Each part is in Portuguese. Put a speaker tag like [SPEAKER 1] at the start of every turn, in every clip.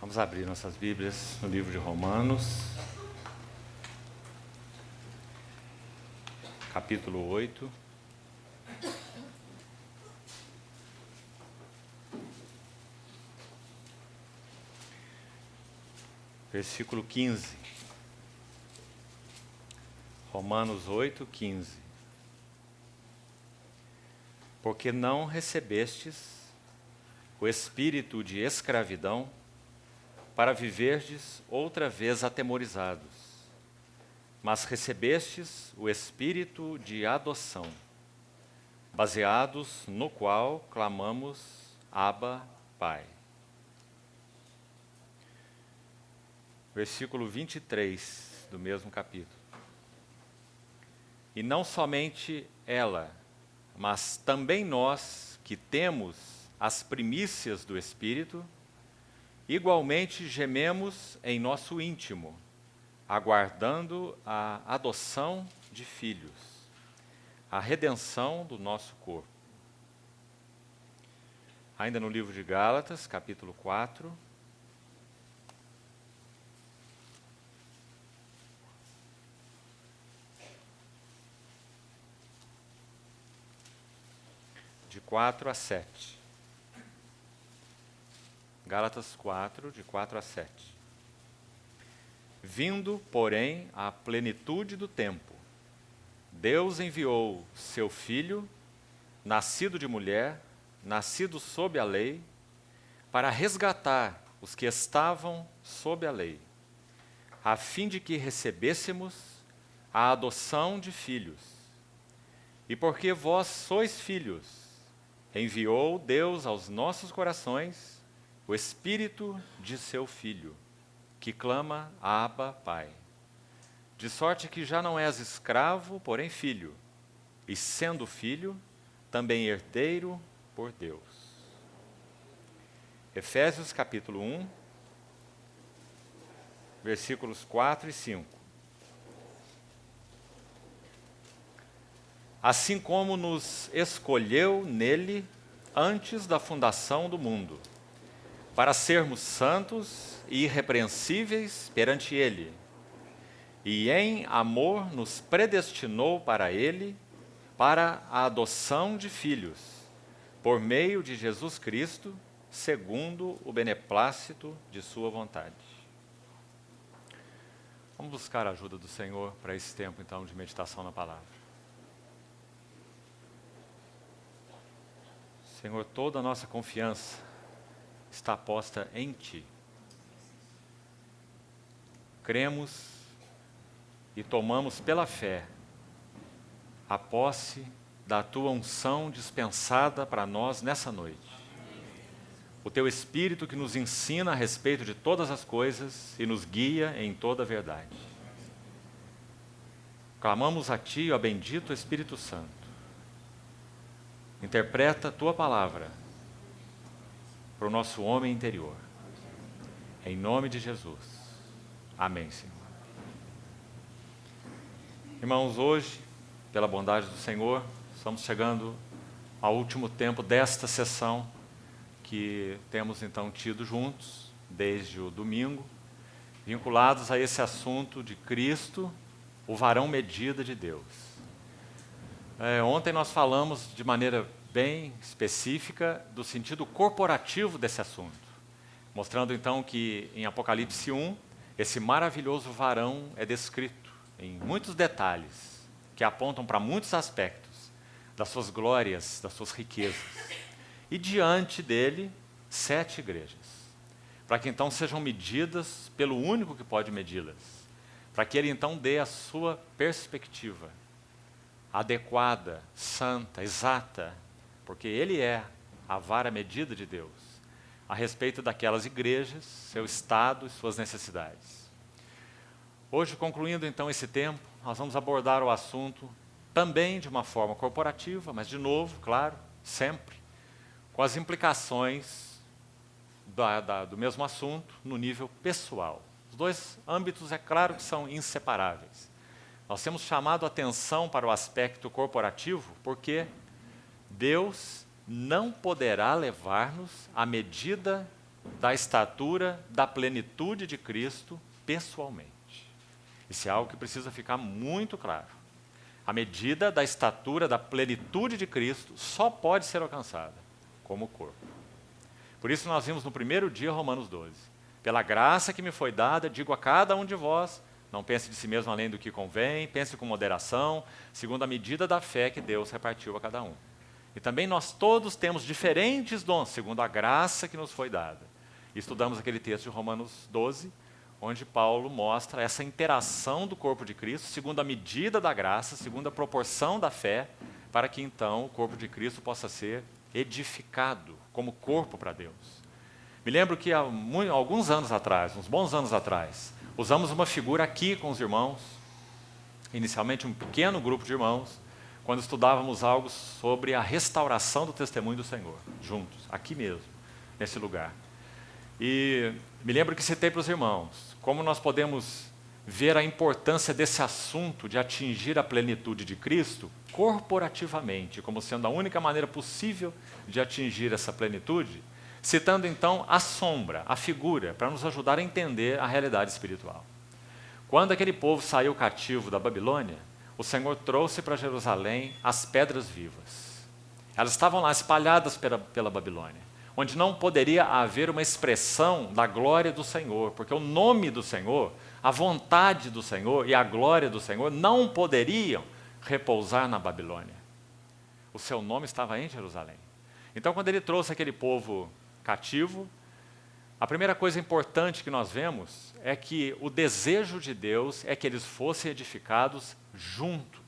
[SPEAKER 1] Vamos abrir nossas Bíblias no livro de Romanos, capítulo 8. Versículo 15. Romanos 8, 15. Porque não recebestes o espírito de escravidão para viverdes outra vez atemorizados, mas recebestes o espírito de adoção, baseados no qual clamamos Abba, Pai. Versículo 23 do mesmo capítulo. E não somente ela, mas também nós que temos as primícias do Espírito, igualmente gememos em nosso íntimo, aguardando a adoção de filhos, a redenção do nosso corpo. Ainda no livro de Gálatas, capítulo 4, de 4 a 7. Gálatas 4, de 4 a 7. Vindo, porém, à plenitude do tempo, Deus enviou seu Filho, nascido de mulher, nascido sob a lei, para resgatar os que estavam sob a lei, a fim de que recebêssemos a adoção de filhos. E porque vós sois filhos, enviou Deus aos nossos corações o Espírito de seu Filho, que clama Abba, Pai. De sorte que já não és escravo, porém filho, e sendo filho, também herdeiro por Deus. Efésios capítulo 1, versículos 4 e 5. Assim como nos escolheu nele antes da fundação do mundo, para sermos santos e irrepreensíveis perante ele, e em amor nos predestinou para ele, para a adoção de filhos, por meio de Jesus Cristo, segundo o beneplácito de sua vontade. Vamos buscar a ajuda do Senhor para esse tempo, então, de meditação na palavra. Senhor, toda a nossa confiança está posta em Ti. Cremos e tomamos pela fé a posse da Tua unção dispensada para nós nessa noite. O Teu Espírito que nos ensina a respeito de todas as coisas e nos guia em toda a verdade. Clamamos a Ti, ó bendito Espírito Santo. Interpreta a Tua palavra para o nosso homem interior. Em nome de Jesus. Amém, Senhor. Irmãos, hoje, pela bondade do Senhor, estamos chegando ao último tempo desta sessão que temos então tido juntos, desde o domingo, vinculados a esse assunto de Cristo, o varão medida de Deus. Ontem nós falamos de maneira bem específica do sentido corporativo desse assunto, mostrando então que em Apocalipse 1, esse maravilhoso varão é descrito em muitos detalhes, que apontam para muitos aspectos das suas glórias, das suas riquezas. E diante dele, 7 igrejas, para que então sejam medidas pelo único que pode medi-las, para que ele então dê a sua perspectiva adequada, santa, exata, porque ele é a vara medida de Deus, a respeito daquelas igrejas, seu estado e suas necessidades. Hoje, concluindo então esse tempo, nós vamos abordar o assunto também de uma forma corporativa, mas de novo, claro, sempre, com as implicações do mesmo assunto no nível pessoal. Os dois âmbitos, é claro que são inseparáveis. Nós temos chamado a atenção para o aspecto corporativo porque Deus não poderá levar-nos à medida da estatura da plenitude de Cristo pessoalmente. Isso é algo que precisa ficar muito claro. A medida da estatura da plenitude de Cristo só pode ser alcançada como corpo. Por isso nós vimos no primeiro dia Romanos 12. Pela graça que me foi dada, digo a cada um de vós, não pense de si mesmo além do que convém, pense com moderação, segundo a medida da fé que Deus repartiu a cada um. E também nós todos temos diferentes dons, segundo a graça que nos foi dada. E estudamos aquele texto de Romanos 12, onde Paulo mostra essa interação do corpo de Cristo, segundo a medida da graça, segundo a proporção da fé, para que então o corpo de Cristo possa ser edificado como corpo para Deus. Me lembro que há alguns anos atrás, uns bons anos atrás, usamos uma figura aqui com os irmãos, inicialmente um pequeno grupo de irmãos, quando estudávamos algo sobre a restauração do testemunho do Senhor, juntos, aqui mesmo, nesse lugar. E me lembro que citei para os irmãos como nós podemos ver a importância desse assunto de atingir a plenitude de Cristo corporativamente, como sendo a única maneira possível de atingir essa plenitude, citando então a sombra, a figura, para nos ajudar a entender a realidade espiritual. Quando aquele povo saiu cativo da Babilônia, o Senhor trouxe para Jerusalém as pedras vivas. Elas estavam lá espalhadas pela Babilônia, onde não poderia haver uma expressão da glória do Senhor, porque o nome do Senhor, a vontade do Senhor e a glória do Senhor não poderiam repousar na Babilônia. O seu nome estava em Jerusalém. Então, quando ele trouxe aquele povo cativo, a primeira coisa importante que nós vemos é que o desejo de Deus é que eles fossem edificados juntos.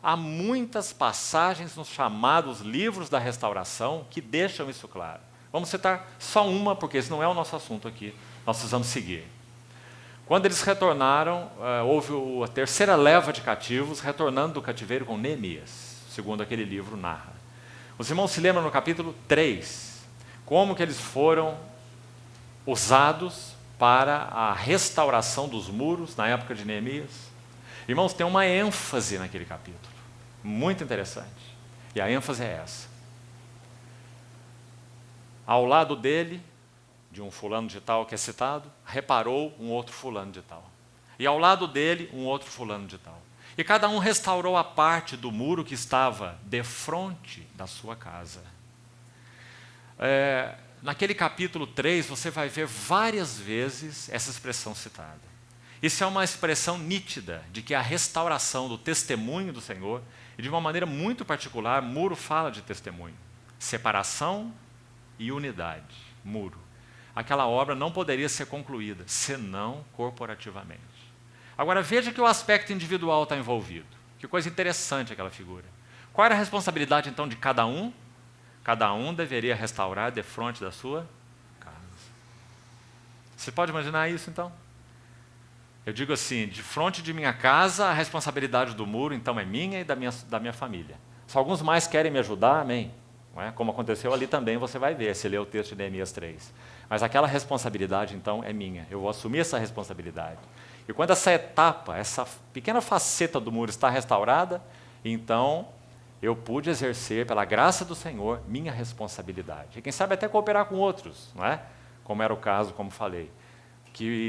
[SPEAKER 1] Há muitas passagens nos chamados livros da restauração que deixam isso claro. Vamos citar só uma, porque esse não é o nosso assunto aqui. Nós precisamos seguir. Quando eles retornaram, houve a terceira leva de cativos retornando do cativeiro com Neemias, segundo aquele livro narra. Os irmãos se lembram no capítulo 3, como que eles foram usados para a restauração dos muros na época de Neemias? Irmãos, tem uma ênfase naquele capítulo, muito interessante. E a ênfase é essa. Ao lado dele, de um fulano de tal que é citado, reparou um outro fulano de tal. E ao lado dele, um outro fulano de tal. E cada um restaurou a parte do muro que estava defronte da sua casa. Naquele capítulo 3, você vai ver várias vezes essa expressão citada. Isso é uma expressão nítida de que a restauração do testemunho do Senhor, e de uma maneira muito particular, muro fala de testemunho. Separação e unidade, muro. Aquela obra não poderia ser concluída, senão corporativamente. Agora veja que o aspecto individual está envolvido. Que coisa interessante aquela figura. Qual era a responsabilidade então de cada um? Cada um deveria restaurar defronte da sua casa. Você pode imaginar isso então? Eu digo assim, de frente de minha casa, a responsabilidade do muro então é minha e da minha família. Se alguns mais querem me ajudar, amém. Não é? Como aconteceu ali também, você vai ver, se ler o texto de Neemias 3. Mas aquela responsabilidade então é minha, eu vou assumir essa responsabilidade. E quando essa etapa, essa pequena faceta do muro está restaurada, então eu pude exercer, pela graça do Senhor, minha responsabilidade. E quem sabe até cooperar com outros, não é? Como era o caso, como falei, que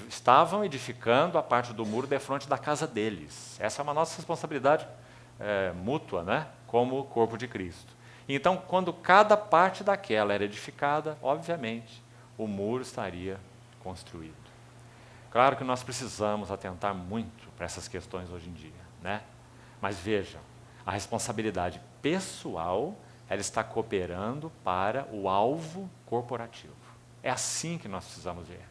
[SPEAKER 1] estavam edificando a parte do muro defronte da casa deles. Essa é uma nossa responsabilidade mútua, né? Como corpo de Cristo. Então, quando cada parte daquela era edificada, obviamente, o muro estaria construído. Claro que nós precisamos atentar muito para essas questões hoje em dia, né? Mas vejam, a responsabilidade pessoal, ela está cooperando para o alvo corporativo. É assim que nós precisamos ver.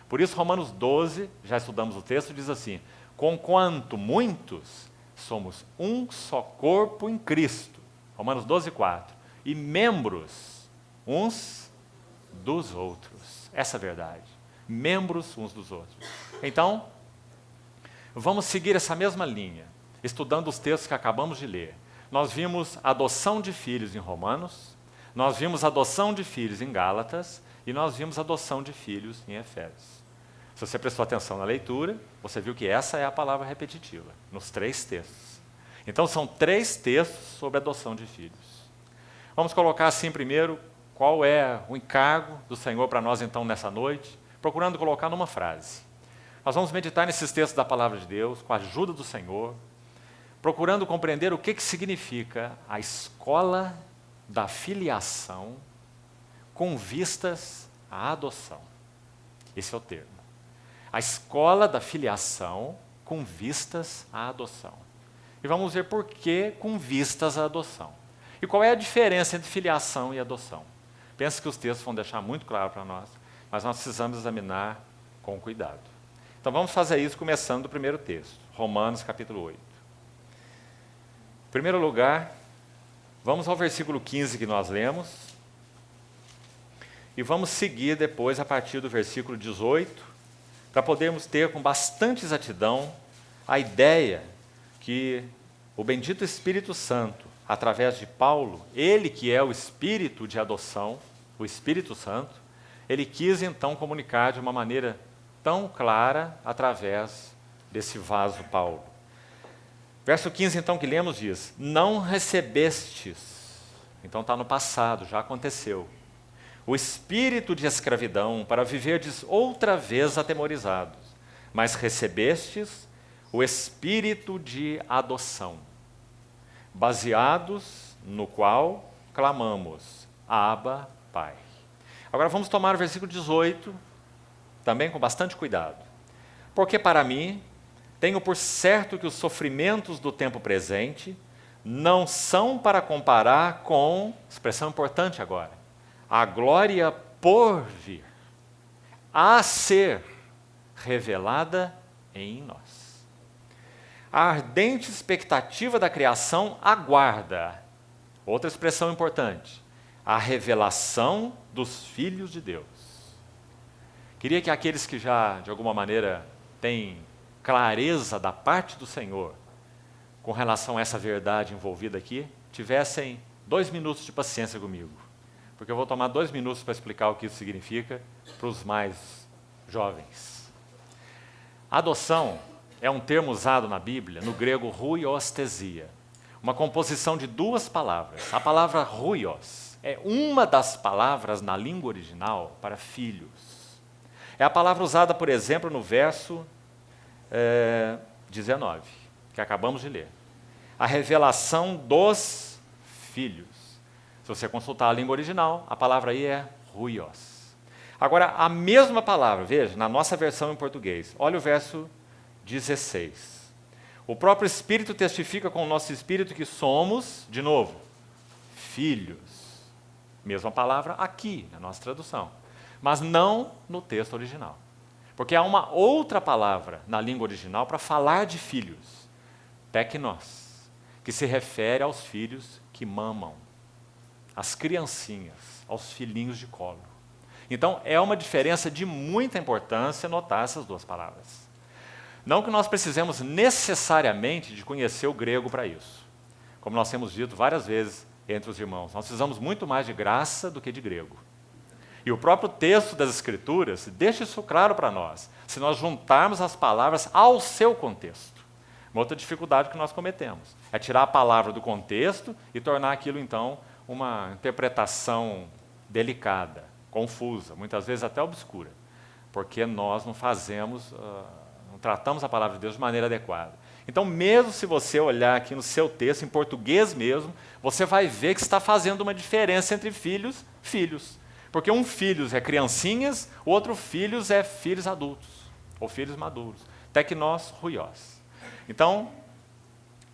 [SPEAKER 1] Por isso, Romanos 12, já estudamos o texto, diz assim: conquanto muitos, somos um só corpo em Cristo. Romanos 12, 4. E membros uns dos outros. Essa é a verdade. Membros uns dos outros. Então, vamos seguir essa mesma linha, estudando os textos que acabamos de ler. Nós vimos adoção de filhos em Romanos, nós vimos adoção de filhos em Gálatas, e nós vimos adoção de filhos em Efésios. Se você prestou atenção na leitura, você viu que essa é a palavra repetitiva, nos 3 textos. Então, são 3 textos sobre adoção de filhos. Vamos colocar assim primeiro qual é o encargo do Senhor para nós então nessa noite, procurando colocar numa frase. Nós vamos meditar nesses textos da Palavra de Deus, com a ajuda do Senhor, procurando compreender o que significa a escola da filiação com vistas à adoção. Esse é o termo. A escola da filiação com vistas à adoção. E vamos ver por que com vistas à adoção. E qual é a diferença entre filiação e adoção? Penso que os textos vão deixar muito claro para nós, mas nós precisamos examinar com cuidado. Então vamos fazer isso começando do primeiro texto, Romanos capítulo 8. Em primeiro lugar, vamos ao versículo 15 que nós lemos, e vamos seguir depois a partir do versículo 18, para podermos ter com bastante exatidão a ideia que o bendito Espírito Santo, através de Paulo, ele que é o Espírito de adoção, o Espírito Santo, ele quis então comunicar de uma maneira tão clara através desse vaso Paulo. Verso 15 então que lemos diz, não recebestes, então está no passado, já aconteceu, o espírito de escravidão para viverdes outra vez atemorizados, mas recebestes o espírito de adoção, baseados no qual clamamos, Abba, Pai. Agora vamos tomar o versículo 18, também com bastante cuidado. Porque para mim, tenho por certo que os sofrimentos do tempo presente não são para comparar com, expressão importante agora, a glória por vir, a ser revelada em nós. A ardente expectativa da criação aguarda, outra expressão importante, a revelação dos filhos de Deus. Queria que aqueles que já, de alguma maneira, têm clareza da parte do Senhor com relação a essa verdade envolvida aqui, tivessem 2 minutos de paciência comigo. Porque eu vou tomar 2 minutos para explicar o que isso significa para os mais jovens. Adoção é um termo usado na Bíblia, no grego ruiostesia, uma composição de 2 palavras. A palavra ruios é uma das palavras na língua original para filhos. É a palavra usada, por exemplo, no verso 19, que acabamos de ler. A revelação dos filhos. Se você consultar a língua original, a palavra aí é ruios. Agora, a mesma palavra, veja, na nossa versão em português, olha o verso 16. O próprio Espírito testifica com o nosso Espírito que somos, de novo, filhos. Mesma palavra aqui, na nossa tradução. Mas não no texto original. Porque há uma outra palavra na língua original para falar de filhos, teknos, que se refere aos filhos que mamam, às criancinhas, aos filhinhos de colo. Então, é uma diferença de muita importância notar essas 2 palavras. Não que nós precisemos necessariamente de conhecer o grego para isso. Como nós temos dito várias vezes entre os irmãos, nós precisamos muito mais de graça do que de grego. E o próprio texto das Escrituras deixa isso claro para nós, se nós juntarmos as palavras ao seu contexto. Uma outra dificuldade que nós cometemos é tirar a palavra do contexto e tornar aquilo, então, uma interpretação delicada, confusa, muitas vezes até obscura, porque nós não fazemos, não tratamos a palavra de Deus de maneira adequada. Então, mesmo se você olhar aqui no seu texto, em português mesmo, você vai ver que está fazendo uma diferença entre filhos, filhos. Porque um filhos é criancinhas, o outro filhos é filhos adultos, ou filhos maduros. Teknos, ruios. Então,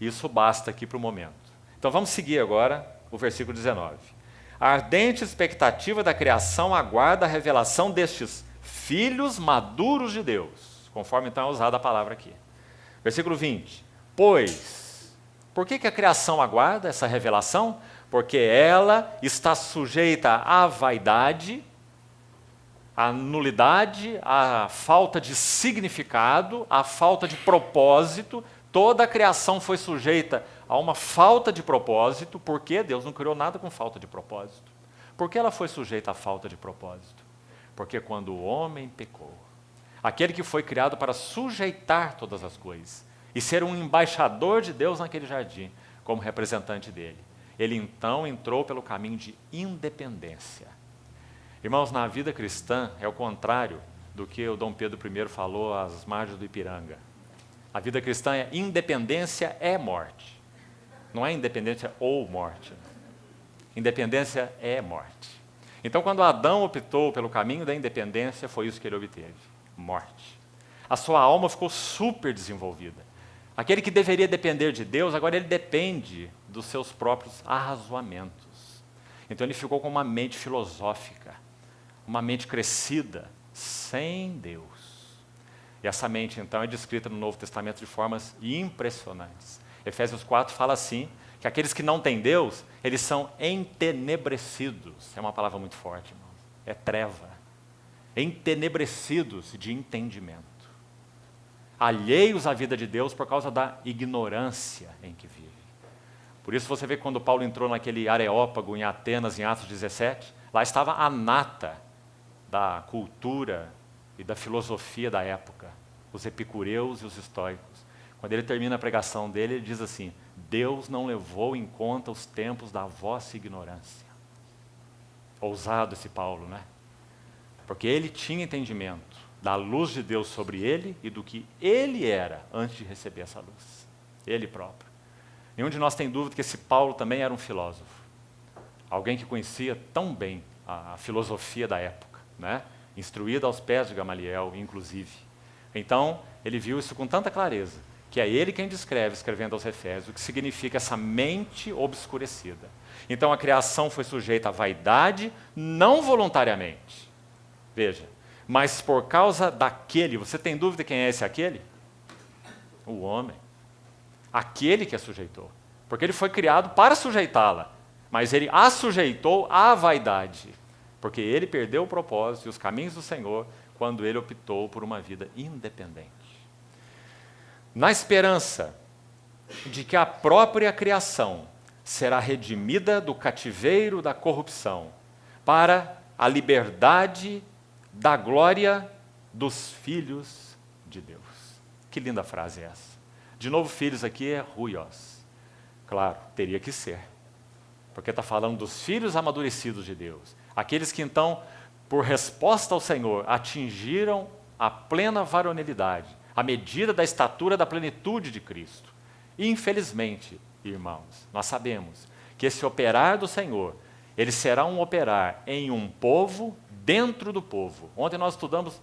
[SPEAKER 1] isso basta aqui para o momento. Então vamos seguir agora o versículo 19. A ardente expectativa da criação aguarda a revelação destes filhos maduros de Deus, conforme então é usada a palavra aqui. Versículo 20. Pois, por que a criação aguarda essa revelação? Porque ela está sujeita à vaidade, à nulidade, à falta de significado, à falta de propósito. Toda a criação foi sujeita a uma falta de propósito, porque Deus não criou nada com falta de propósito. Por que ela foi sujeita à falta de propósito? Porque quando o homem pecou, aquele que foi criado para sujeitar todas as coisas e ser um embaixador de Deus naquele jardim, como representante dele, ele então entrou pelo caminho de independência. Irmãos, na vida cristã é o contrário do que o Dom Pedro I falou às margens do Ipiranga. A vida cristã é independência é morte. Não é independência ou morte. Independência é morte. Então, quando Adão optou pelo caminho da independência, foi isso que ele obteve: morte. A sua alma ficou super desenvolvida. Aquele que deveria depender de Deus, agora ele depende dos seus próprios arrazoamentos. Então ele ficou com uma mente filosófica, uma mente crescida, sem Deus. E essa mente, então, é descrita no Novo Testamento de formas impressionantes. Efésios 4 fala assim, que aqueles que não têm Deus, eles são entenebrecidos. É uma palavra muito forte, irmão. É treva. Entenebrecidos de entendimento. Alheios à vida de Deus por causa da ignorância em que vivem. Por isso você vê que quando Paulo entrou naquele Areópago em Atenas, em Atos 17, lá estava a nata da cultura e da filosofia da época, os epicureus e os estoicos. Quando ele termina a pregação dele, ele diz assim: Deus não levou em conta os tempos da vossa ignorância. Ousado esse Paulo, né? Porque ele tinha entendimento da luz de Deus sobre ele e do que ele era antes de receber essa luz. Ele próprio. Nenhum de nós tem dúvida que esse Paulo também era um filósofo. Alguém que conhecia tão bem a filosofia da época, né? Instruído aos pés de Gamaliel, inclusive. Então, ele viu isso com tanta clareza, que é ele quem descreve, escrevendo aos Efésios, o que significa essa mente obscurecida. Então, a criação foi sujeita à vaidade, não voluntariamente. Veja, mas por causa daquele, você tem dúvida quem é esse aquele? O homem. Aquele que a sujeitou. Porque ele foi criado para sujeitá-la, mas ele a sujeitou à vaidade. Porque ele perdeu o propósito e os caminhos do Senhor quando ele optou por uma vida independente. Na esperança de que a própria criação será redimida do cativeiro da corrupção para a liberdade da glória dos filhos de Deus. Que linda frase é essa. De novo, filhos aqui é huios. Claro, teria que ser. Porque está falando dos filhos amadurecidos de Deus. Aqueles que então, por resposta ao Senhor, atingiram a plena varonilidade, a medida da estatura da plenitude de Cristo. E, infelizmente, irmãos, nós sabemos que esse operar do Senhor, ele será um operar em um povo dentro do povo. Ontem nós estudamos,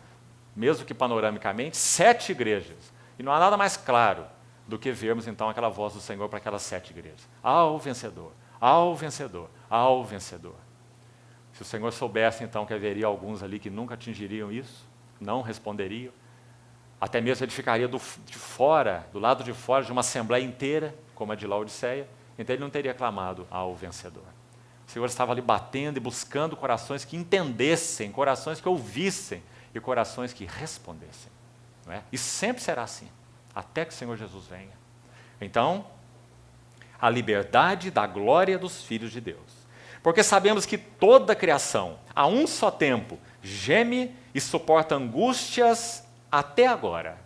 [SPEAKER 1] mesmo que panoramicamente, 7 igrejas. E não há nada mais claro do que vermos então aquela voz do Senhor para aquelas 7 igrejas. Ao vencedor, ao vencedor, ao vencedor. Se o Senhor soubesse então que haveria alguns ali que nunca atingiriam isso, não responderiam, até mesmo ele ficaria de fora, do lado de fora de uma assembleia inteira, como a de Laodiceia, então ele não teria clamado ao vencedor. O Senhor estava ali batendo e buscando corações que entendessem, corações que ouvissem e corações que respondessem. Não é? E sempre será assim, até que o Senhor Jesus venha. Então, a liberdade da glória dos filhos de Deus. Porque sabemos que toda a criação, a um só tempo, geme e suporta angústias até agora.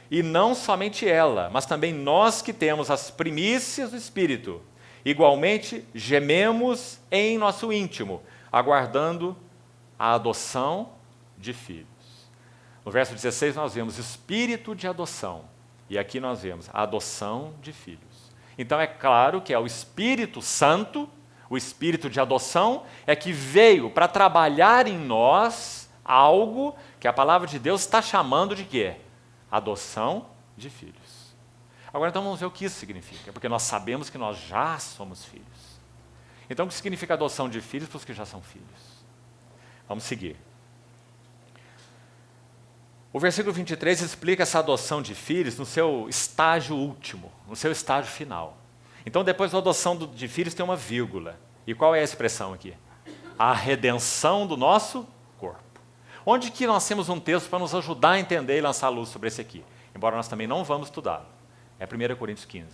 [SPEAKER 1] E não somente ela, mas também nós que temos as primícias do Espírito, igualmente gememos em nosso íntimo, aguardando a adoção de filhos. No verso 16 nós vemos espírito de adoção, e aqui nós vemos a adoção de filhos. Então é claro que é o Espírito Santo, o Espírito de adoção, é que veio para trabalhar em nós algo que a palavra de Deus está chamando de quê? Adoção de filhos. Agora então vamos ver o que isso significa, porque nós sabemos que nós já somos filhos. Então o que significa adoção de filhos para os que já são filhos? Vamos seguir. O versículo 23 explica essa adoção de filhos no seu estágio último, no seu estágio final. Então depois da adoção de filhos tem uma vírgula. E qual é a expressão aqui? A redenção do nosso corpo. Onde que nós temos um texto para nos ajudar a entender e lançar luz sobre esse aqui? Embora nós também não vamos estudá-lo. É 1 Coríntios 15.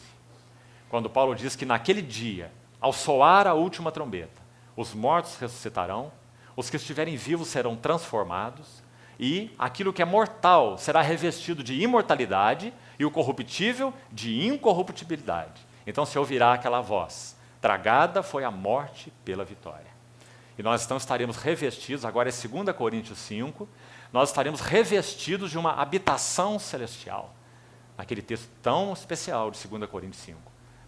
[SPEAKER 1] Quando Paulo diz que naquele dia, ao soar a última trombeta, os mortos ressuscitarão, os que estiverem vivos serão transformados, e aquilo que é mortal será revestido de imortalidade, e o corruptível de incorruptibilidade. Então se ouvirá aquela voz tragada foi a morte pela vitória. E nós então estaremos revestidos, agora é 2 Coríntios 5, nós estaremos revestidos de uma habitação celestial. Naquele texto tão especial de 2 Coríntios 5.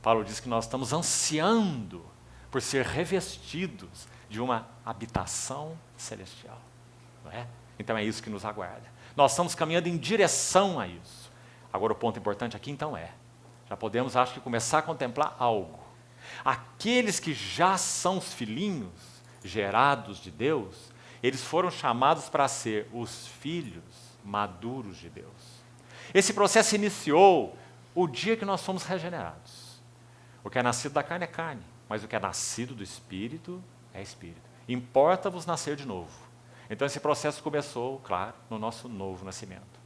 [SPEAKER 1] Paulo diz que nós estamos ansiando por ser revestidos de uma habitação celestial. Não é? Então é isso que nos aguarda. Nós estamos caminhando em direção a isso. Agora o ponto importante aqui então já podemos, acho que, começar a contemplar algo. Aqueles que já são os filhinhos gerados de Deus, eles foram chamados para ser os filhos maduros de Deus. Esse processo iniciou o dia que nós fomos regenerados. O que é nascido da carne é carne, mas o que é nascido do Espírito é Espírito. Importa-vos nascer de novo. Então esse processo começou, claro, no nosso novo nascimento.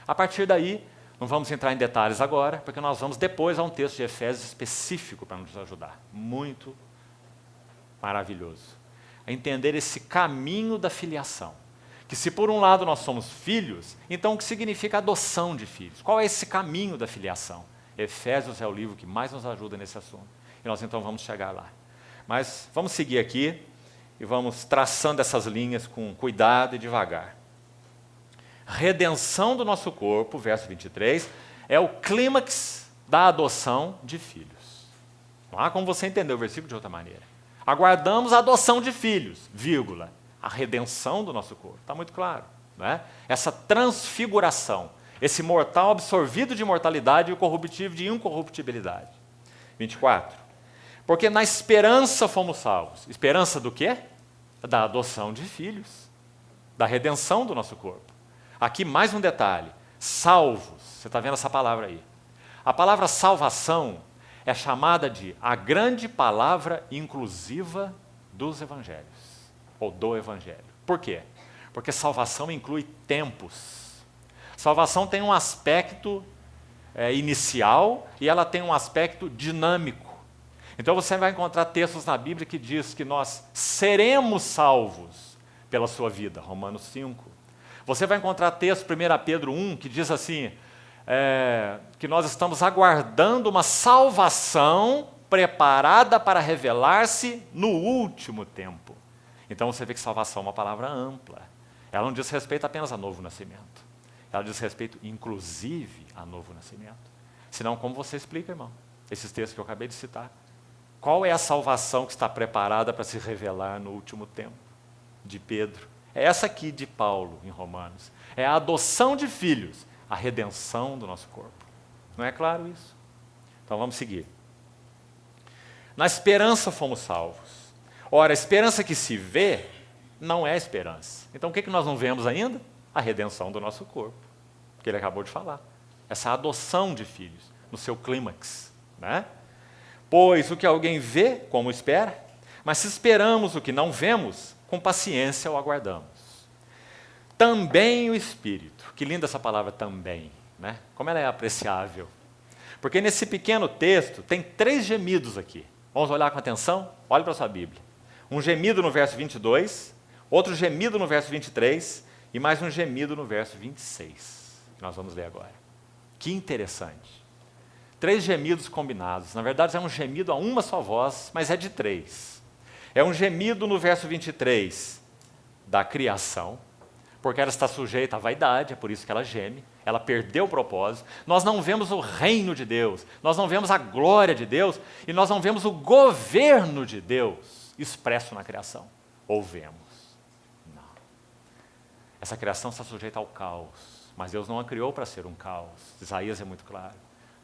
[SPEAKER 1] A partir daí, não vamos entrar em detalhes agora, porque nós vamos depois a um texto de Efésios específico para nos ajudar. Muito maravilhoso. A entender esse caminho da filiação. Que se por um lado nós somos filhos, então o que significa adoção de filhos? Qual é esse caminho da filiação? Efésios é o livro que mais nos ajuda nesse assunto. E nós então vamos chegar lá. Mas vamos seguir aqui e vamos traçando essas linhas com cuidado e devagar. Redenção do nosso corpo, verso 23, é o clímax da adoção de filhos. Não há como você entender o versículo de outra maneira. Aguardamos a adoção de filhos, vírgula, a redenção do nosso corpo. Está muito claro, não é? Essa transfiguração, esse mortal absorvido de mortalidade e o corruptível de incorruptibilidade. 24. Porque na esperança fomos salvos. Esperança do quê? Da adoção de filhos, da redenção do nosso corpo. Aqui mais um detalhe, salvos, você está vendo essa palavra aí. A palavra salvação é chamada de a grande palavra inclusiva dos evangelhos, ou do evangelho. Por quê? Porque salvação inclui tempos. Salvação tem um aspecto inicial e ela tem um aspecto dinâmico. Então você vai encontrar textos na Bíblia que diz que nós seremos salvos pela sua vida, Romanos 5. Você vai encontrar texto, 1 Pedro 1, que diz assim, que nós estamos aguardando uma salvação preparada para revelar-se no último tempo. Então você vê que salvação é uma palavra ampla. Ela não diz respeito apenas a novo nascimento. Ela diz respeito, inclusive, a novo nascimento. Senão, como você explica, irmão? Esses textos que eu acabei de citar. Qual é a salvação que está preparada para se revelar no último tempo? De Pedro. É essa aqui de Paulo, em Romanos. É a adoção de filhos, a redenção do nosso corpo. Não é claro isso? Então vamos seguir. Na esperança fomos salvos. Ora, a esperança que se vê não é esperança. Então o que nós não vemos ainda? A redenção do nosso corpo, que ele acabou de falar. Essa adoção de filhos, no seu clímax. Né? Pois o que alguém vê, como espera, mas se esperamos o que não vemos, com paciência o aguardamos. Também o Espírito. Que linda essa palavra também, né? Como ela é apreciável. Porque nesse pequeno texto tem 3 gemidos aqui. Vamos olhar com atenção? Olhe para a sua Bíblia. Um gemido no verso 22, outro gemido no verso 23 e mais um gemido no verso 26, que nós vamos ler agora. Que interessante. 3 gemidos combinados. Na verdade é um gemido a uma só voz, mas é de 3. É um gemido no verso 23 da criação, porque ela está sujeita à vaidade, é por isso que ela geme, ela perdeu o propósito. Nós não vemos o reino de Deus, nós não vemos a glória de Deus, e nós não vemos o governo de Deus expresso na criação. Ou vemos? Não. Essa criação está sujeita ao caos, mas Deus não a criou para ser um caos. Isaías é muito claro.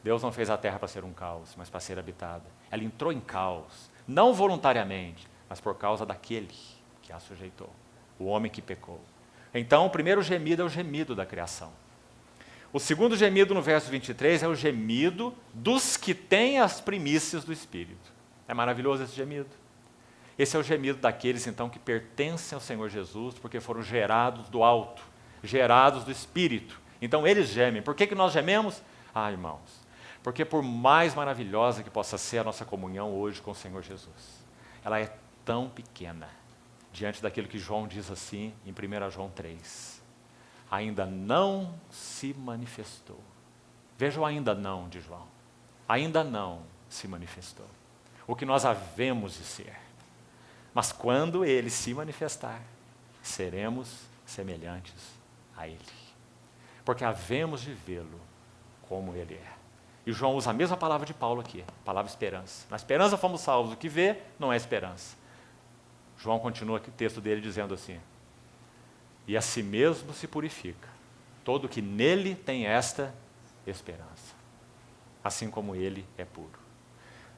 [SPEAKER 1] Deus não fez a terra para ser um caos, mas para ser habitada. Ela entrou em caos, não voluntariamente, mas por causa daquele que a sujeitou, o homem que pecou. Então, o primeiro gemido é o gemido da criação. O segundo gemido, no verso 23, é o gemido dos que têm as primícias do Espírito. É maravilhoso esse gemido. Esse é o gemido daqueles, então, que pertencem ao Senhor Jesus, porque foram gerados do alto, gerados do Espírito. Então, eles gemem. Por que nós gememos? Ah, irmãos, porque por mais maravilhosa que possa ser a nossa comunhão hoje com o Senhor Jesus, ela é tão pequena, diante daquilo que João diz assim, em 1 João 3. Ainda não se manifestou. Veja o ainda não de João. Ainda não se manifestou. o que nós havemos de ser. Mas quando ele se manifestar, seremos semelhantes a ele. Porque havemos de vê-lo como ele é. E João usa a mesma palavra de Paulo aqui, a palavra esperança. Na esperança fomos salvos, o que vê não é esperança. João continua aqui o texto dele dizendo assim: e a si mesmo se purifica todo que nele tem esta esperança, assim como ele é puro.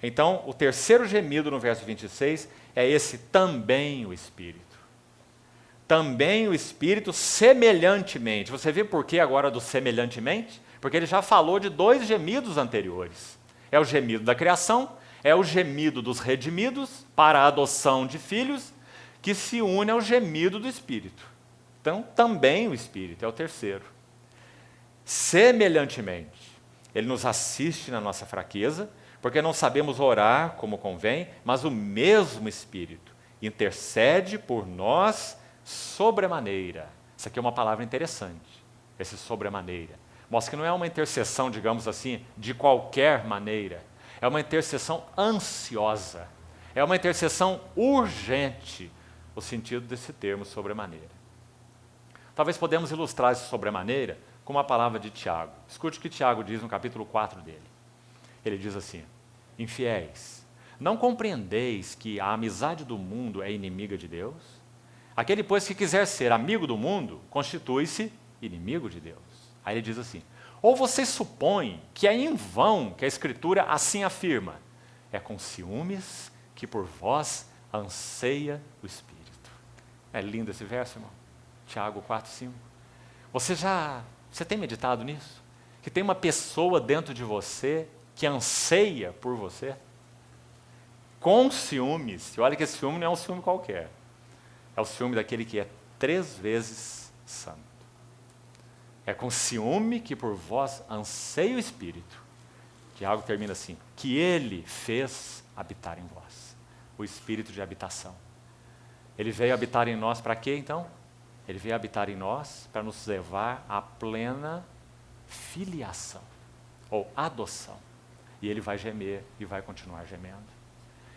[SPEAKER 1] Então, o terceiro gemido no verso 26 é esse também o Espírito. Também o Espírito semelhantemente. Você vê por que agora do semelhantemente? Porque ele já falou de 2 gemidos anteriores. É o gemido da criação, é o gemido dos redimidos para a adoção de filhos, que se une ao gemido do Espírito. Então, também o Espírito é o terceiro. Semelhantemente, ele nos assiste na nossa fraqueza, porque não sabemos orar como convém, mas o mesmo Espírito intercede por nós sobremaneira. Isso aqui é uma palavra interessante, esse sobremaneira. Mostra que não é uma intercessão, digamos assim, de qualquer maneira. É uma intercessão ansiosa. É uma intercessão urgente, o sentido desse termo sobremaneira. Talvez podemos ilustrar esse sobremaneira com uma palavra de Tiago. Escute o que Tiago diz no capítulo 4 dele. Ele diz assim: infiéis, não compreendeis que a amizade do mundo é inimiga de Deus? Aquele, pois, que quiser ser amigo do mundo, constitui-se inimigo de Deus. Aí ele diz assim: ou vocês supõem que é em vão que a Escritura assim afirma, é com ciúmes que por vós anseia o Espírito. É lindo esse verso, irmão? Tiago 4, 5. Você tem meditado nisso? Que tem uma pessoa dentro de você que anseia por você? Com ciúmes. E olha que esse ciúme não é um ciúme qualquer. É o ciúme daquele que é 3 vezes santo. É com ciúme que por vós anseia o Espírito. Tiago termina assim: que ele fez habitar em vós. O Espírito de habitação. Ele veio habitar em nós para quê, então? Ele veio habitar em nós para nos levar à plena filiação, ou adoção. E ele vai gemer e vai continuar gemendo.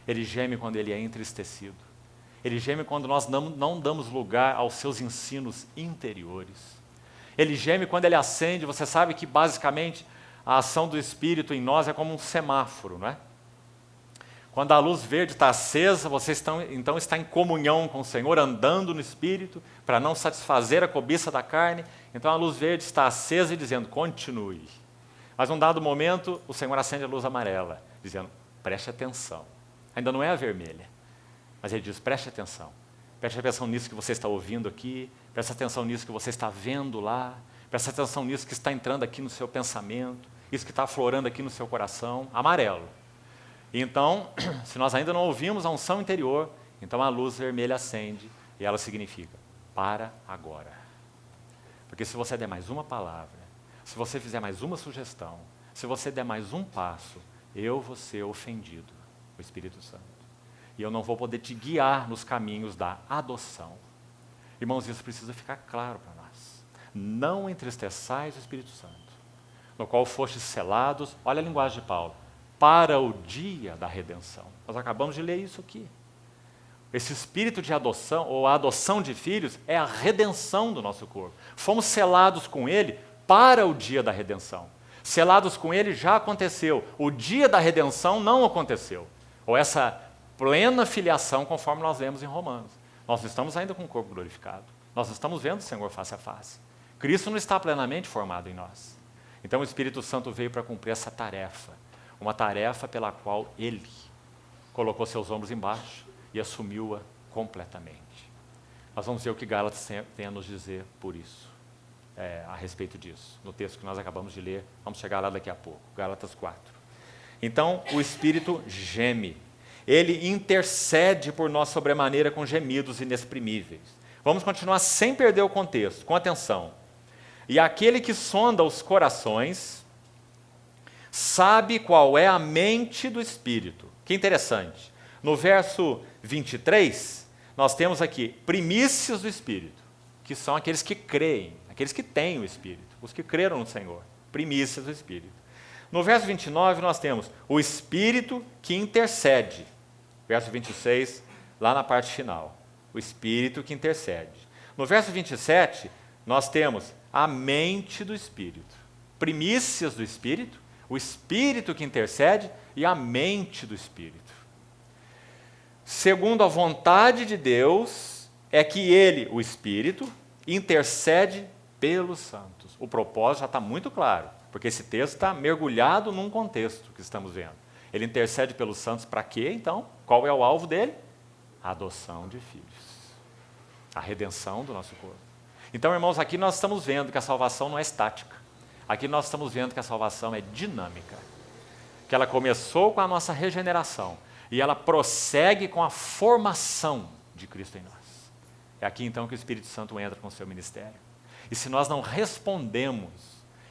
[SPEAKER 1] Ele geme quando ele é entristecido. Ele geme quando nós não damos lugar aos seus ensinos interiores. Ele geme quando ele acende. Você sabe que basicamente a ação do Espírito em nós é como um semáforo, não é? Quando a luz verde está acesa, você então está em comunhão com o Senhor, andando no Espírito, para não satisfazer a cobiça da carne. Então a luz verde está acesa e dizendo, continue. Mas num dado momento, o Senhor acende a luz amarela, dizendo, preste atenção. Ainda não é a vermelha, mas ele diz, preste atenção. Preste atenção nisso que você está ouvindo aqui, preste atenção nisso que você está vendo lá, preste atenção nisso que está entrando aqui no seu pensamento, isso que está aflorando aqui no seu coração, amarelo. Então, se nós ainda não ouvimos a unção interior, então a luz vermelha acende e ela significa, para agora. Porque se você der mais uma palavra, se você fizer mais uma sugestão, se você der mais um passo, eu vou ser ofendido, o Espírito Santo. E eu não vou poder te guiar nos caminhos da adoção. Irmãos, isso precisa ficar claro para nós. Não entristeçais o Espírito Santo, no qual fostes selados, olha a linguagem de Paulo, para o dia da redenção. Nós acabamos de ler isso aqui. Esse espírito de adoção, ou a adoção de filhos, é a redenção do nosso corpo. Fomos selados com ele para o dia da redenção. Selados com ele já aconteceu. O dia da redenção não aconteceu. Ou essa plena filiação, conforme nós lemos em Romanos. Nós não estamos ainda com o corpo glorificado. Nós não estamos vendo o Senhor face a face. Cristo não está plenamente formado em nós. Então o Espírito Santo veio para cumprir essa tarefa. Uma tarefa pela qual ele colocou seus ombros embaixo e assumiu-a completamente. Nós vamos ver o que Gálatas tem a nos dizer por isso, a respeito disso. No texto que nós acabamos de ler, vamos chegar lá daqui a pouco, Gálatas 4. Então, o Espírito geme. Ele intercede por nós sobremaneira com gemidos inexprimíveis. Vamos continuar sem perder o contexto, com atenção. E aquele que sonda os corações sabe qual é a mente do Espírito. Que interessante. No verso 23, nós temos aqui primícias do Espírito, que são aqueles que creem, aqueles que têm o Espírito, os que creram no Senhor. Primícias do Espírito. No verso 29 nós temos o Espírito que intercede. Verso 26, lá na parte final. O Espírito que intercede. No verso 27, nós temos a mente do Espírito. Primícias do Espírito, o Espírito que intercede e a mente do Espírito. Segundo a vontade de Deus, é que Ele, o Espírito, intercede pelos santos. O propósito já está muito claro, porque esse texto está mergulhado num contexto que estamos vendo. Ele intercede pelos santos para quê, então? Qual é o alvo dele? A adoção de filhos. A redenção do nosso corpo. Então, irmãos, aqui nós estamos vendo que a salvação não é estática. Aqui nós estamos vendo que a salvação é dinâmica. Que ela começou com a nossa regeneração e ela prossegue com a formação de Cristo em nós. É aqui então que o Espírito Santo entra com o seu ministério. E se nós não respondemos,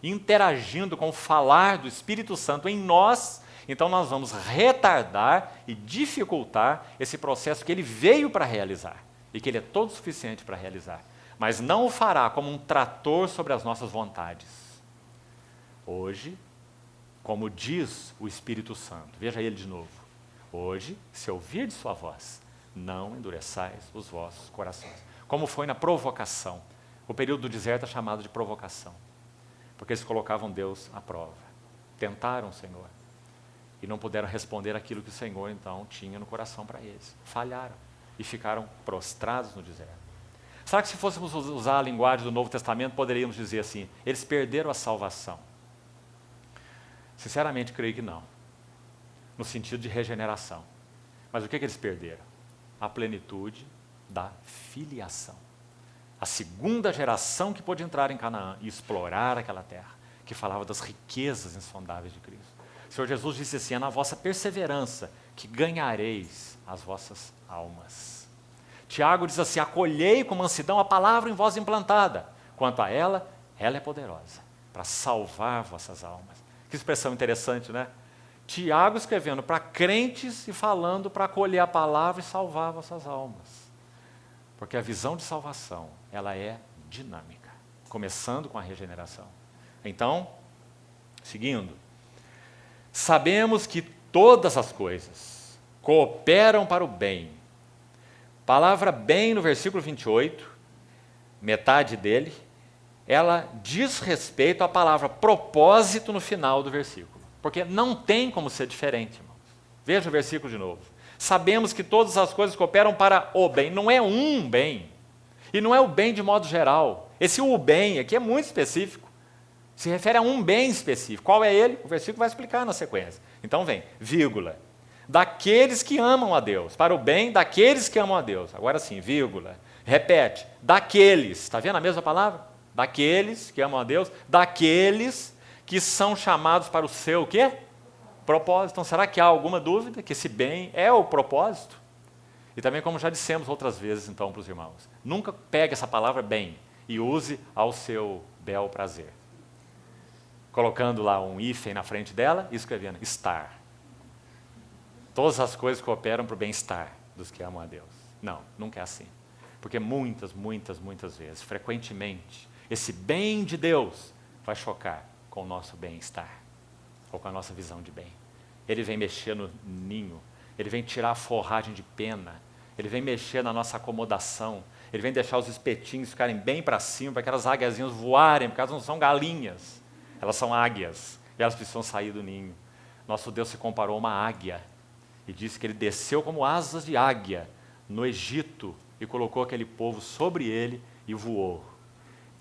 [SPEAKER 1] interagindo com o falar do Espírito Santo em nós, então nós vamos retardar e dificultar esse processo que ele veio para realizar e que ele é todo suficiente para realizar, mas não o fará como um trator sobre as nossas vontades. Hoje, como diz o Espírito Santo, veja ele de novo, hoje, se ouvirdes sua voz, não endureçais os vossos corações. Como foi na provocação, o período do deserto é chamado de provocação, porque eles colocavam Deus à prova, tentaram o Senhor, e não puderam responder aquilo que o Senhor, então, tinha no coração para eles. Falharam e ficaram prostrados no deserto. Será que se fôssemos usar a linguagem do Novo Testamento, poderíamos dizer assim, eles perderam a salvação? Sinceramente, creio que não, no sentido de regeneração. Mas o que eles perderam? A plenitude da filiação. A segunda geração que pôde entrar em Canaã e explorar aquela terra, que falava das riquezas insondáveis de Cristo. O Senhor Jesus disse assim, é na vossa perseverança que ganhareis as vossas almas. Tiago diz assim, acolhei com mansidão a palavra em vós implantada. Quanto a ela é poderosa para salvar vossas almas. Que expressão interessante, né? Tiago escrevendo para crentes e falando para acolher a palavra e salvar vossas almas. Porque a visão de salvação, ela é dinâmica, começando com a regeneração. Então, seguindo, sabemos que todas as coisas cooperam para o bem. Palavra bem no versículo 28, metade dele, ela diz respeito à palavra propósito no final do versículo. Porque não tem como ser diferente, irmãos. Veja o versículo de novo. Sabemos que todas as coisas cooperam para o bem. Não é um bem. E não é o bem de modo geral. Esse o bem aqui é muito específico. Se refere a um bem específico. Qual é ele? O versículo vai explicar na sequência. Então vem, vírgula. Daqueles que amam a Deus. Para o bem daqueles que amam a Deus. Agora sim, vírgula. Repete. Daqueles. Está vendo a mesma palavra? Daqueles que amam a Deus. Daqueles que são chamados para o seu o quê? Propósito. Então, será que há alguma dúvida que esse bem é o propósito? E também, como já dissemos outras vezes, então, para os irmãos, nunca pegue essa palavra bem e use ao seu bel prazer. Colocando lá um hífen na frente dela e escrevendo estar. Todas as coisas cooperam para o bem-estar dos que amam a Deus. Não, nunca é assim. Porque muitas vezes, frequentemente, esse bem de Deus vai chocar com o nosso bem-estar, ou com a nossa visão de bem. Ele vem mexer no ninho, ele vem tirar a forragem de pena, ele vem mexer na nossa acomodação, ele vem deixar os espetinhos ficarem bem para cima, para aquelas águiazinhas voarem, porque elas não são galinhas, elas são águias, e elas precisam sair do ninho. Nosso Deus se comparou a uma águia, e disse que ele desceu como asas de águia no Egito, e colocou aquele povo sobre ele e voou.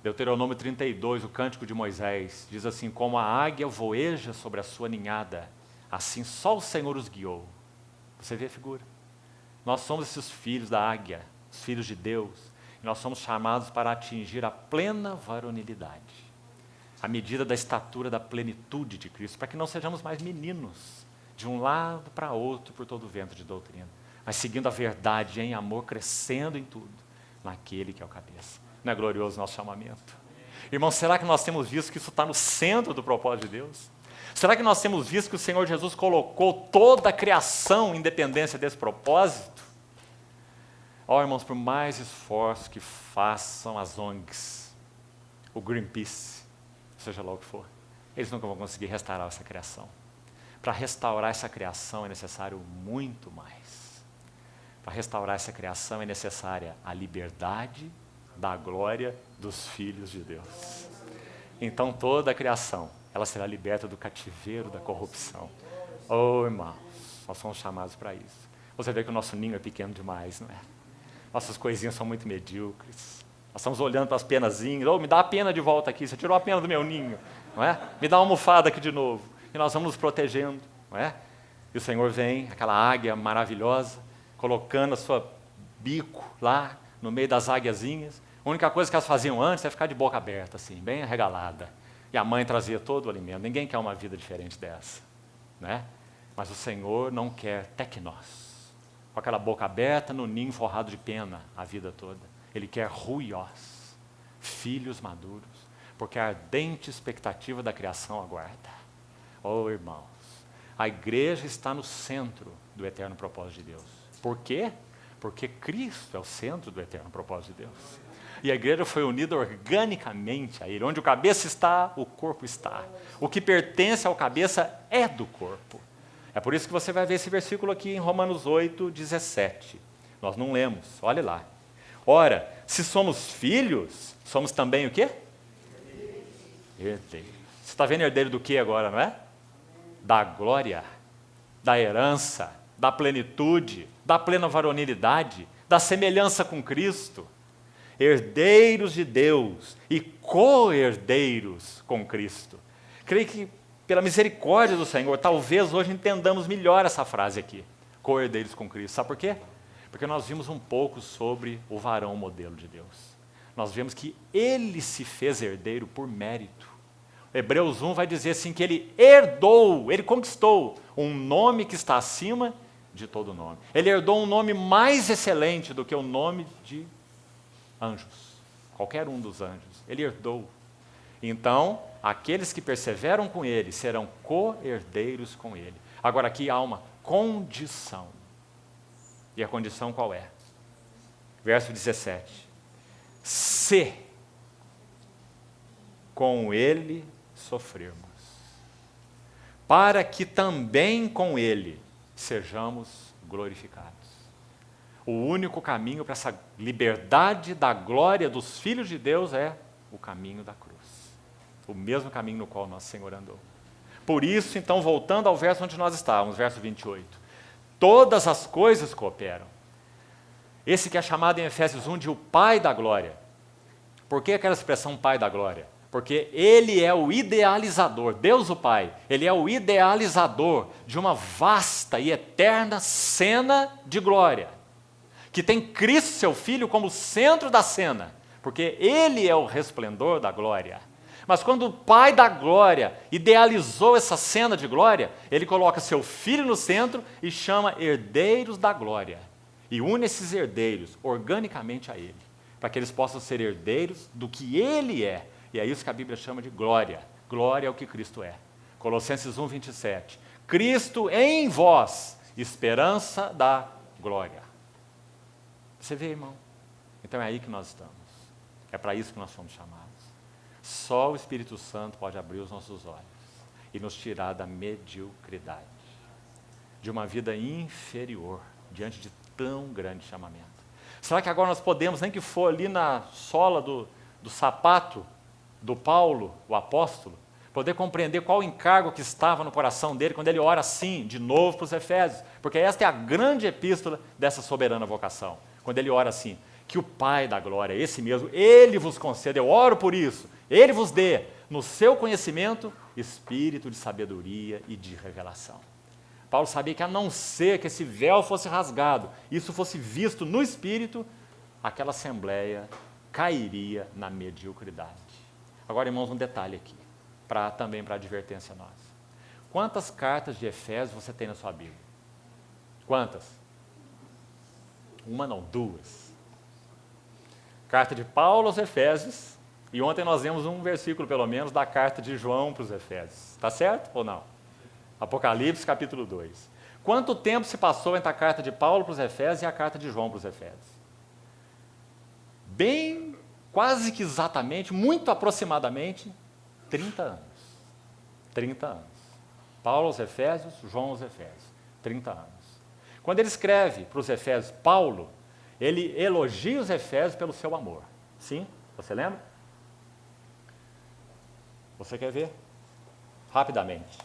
[SPEAKER 1] Deuteronômio 32, o cântico de Moisés, diz assim, como a águia voeja sobre a sua ninhada, assim só o Senhor os guiou. Você vê a figura? Nós somos esses filhos da águia, os filhos de Deus, e nós somos chamados para atingir a plena varonilidade, a medida da estatura da plenitude de Cristo, para que não sejamos mais meninos, de um lado para outro por todo o vento de doutrina, mas seguindo a verdade em amor, crescendo em tudo, naquele que é o cabeça. Não é glorioso o nosso chamamento? Irmãos, será que nós temos visto que isso está no centro do propósito de Deus? Será que nós temos visto que o Senhor Jesus colocou toda a criação em dependência desse propósito? Ó, irmãos, por mais esforços que façam as ONGs, o Greenpeace, seja lá o que for, eles nunca vão conseguir restaurar essa criação. Para restaurar essa criação é necessário muito mais. Para restaurar essa criação é necessária a liberdade da glória dos filhos de Deus. Então toda a criação, ela será liberta do cativeiro da corrupção. Oh, irmãos, nós somos chamados para isso. Você vê que o nosso ninho é pequeno demais, não é? Nossas coisinhas são muito medíocres. Nós estamos olhando para as penazinhas. Oh, me dá a pena de volta aqui, você tirou a pena do meu ninho, não é? Me dá uma almofada aqui de novo. E nós vamos nos protegendo, não é? E o Senhor vem, aquela águia maravilhosa, colocando a sua bico lá no meio das águiazinhas. A única coisa que elas faziam antes é ficar de boca aberta, assim, bem arregalada. E a mãe trazia todo o alimento. Ninguém quer uma vida diferente dessa, né? Mas o Senhor não quer tecnós, com aquela boca aberta no ninho forrado de pena a vida toda. Ele quer ruiós, filhos maduros, porque a ardente expectativa da criação aguarda. Oh, irmãos, a igreja está no centro do eterno propósito de Deus. Por quê? Porque Cristo é o centro do eterno propósito de Deus. E a igreja foi unida organicamente a Ele. Onde o cabeça está, o corpo está. O que pertence ao cabeça é do corpo. É por isso que você vai ver esse versículo aqui em Romanos 8, 17. Nós não lemos, olhe lá. Ora, se somos filhos, somos também o quê? Herdeiros. Você está vendo herdeiro do quê agora, não é? Da glória, da herança, da plenitude, da plena varonilidade, da semelhança com Cristo. Herdeiros de Deus e co-herdeiros com Cristo. Creio que, pela misericórdia do Senhor, talvez hoje entendamos melhor essa frase aqui. Co-herdeiros com Cristo. Sabe por quê? Porque nós vimos um pouco sobre o varão modelo de Deus. Nós vimos que ele se fez herdeiro por mérito. Hebreus 1 vai dizer assim que ele herdou, ele conquistou um nome que está acima de todo nome. Ele herdou um nome mais excelente do que o nome de anjos, qualquer um dos anjos. Ele herdou. Então, aqueles que perseveram com ele serão co-herdeiros com ele. Agora aqui há uma condição. E a condição qual é? Verso 17. Se com ele sofrermos, para que também com ele sejamos glorificados. O único caminho para essa liberdade da glória dos filhos de Deus é o caminho da cruz. O mesmo caminho no qual nosso Senhor andou. Por isso, então, voltando ao verso onde nós estávamos, verso 28. Todas as coisas cooperam. Esse que é chamado em Efésios 1 de o Pai da glória. Por que aquela expressão Pai da glória? Porque Ele é o idealizador, Deus o Pai, Ele é o idealizador de uma vasta e eterna cena de glória, que tem Cristo, seu Filho, como centro da cena, porque Ele é o resplendor da glória. Mas quando o Pai da glória idealizou essa cena de glória, Ele coloca seu Filho no centro e chama herdeiros da glória, e une esses herdeiros organicamente a Ele, para que eles possam ser herdeiros do que Ele é. E é isso que a Bíblia chama de glória. Glória é o que Cristo é. Colossenses 1, 27. Cristo em vós, esperança da glória. Você vê, irmão? Então é aí que nós estamos. É para isso que nós fomos chamados. Só o Espírito Santo pode abrir os nossos olhos e nos tirar da mediocridade, de uma vida inferior, diante de tão grande chamamento. Será que agora nós podemos, nem que for ali na sola do sapato do Paulo, o apóstolo, poder compreender qual o encargo que estava no coração dele quando ele ora assim, de novo para os Efésios, porque esta é a grande epístola dessa soberana vocação, quando ele ora assim, que o Pai da glória, esse mesmo, Ele vos conceda, eu oro por isso, Ele vos dê, no seu conhecimento, espírito de sabedoria e de revelação. Paulo sabia que a não ser que esse véu fosse rasgado, isso fosse visto no Espírito, aquela assembleia cairia na mediocridade. Agora, irmãos, um detalhe aqui, também para advertência nossa. Quantas cartas de Efésios você tem na sua Bíblia? Quantas? Uma não, duas. Carta de Paulo aos Efésios, e ontem nós vimos um versículo, pelo menos, da carta de João para os Efésios. Está certo ou não? Apocalipse, capítulo 2. Quanto tempo se passou entre a carta de Paulo para os Efésios e a carta de João para os Efésios? Bem, quase que exatamente, muito aproximadamente, 30 anos. 30 anos. Paulo aos Efésios, João aos Efésios, 30 anos. Quando ele escreve para os Efésios, Paulo, ele elogia os Efésios pelo seu amor. Sim? Você lembra? Você quer ver? Rapidamente.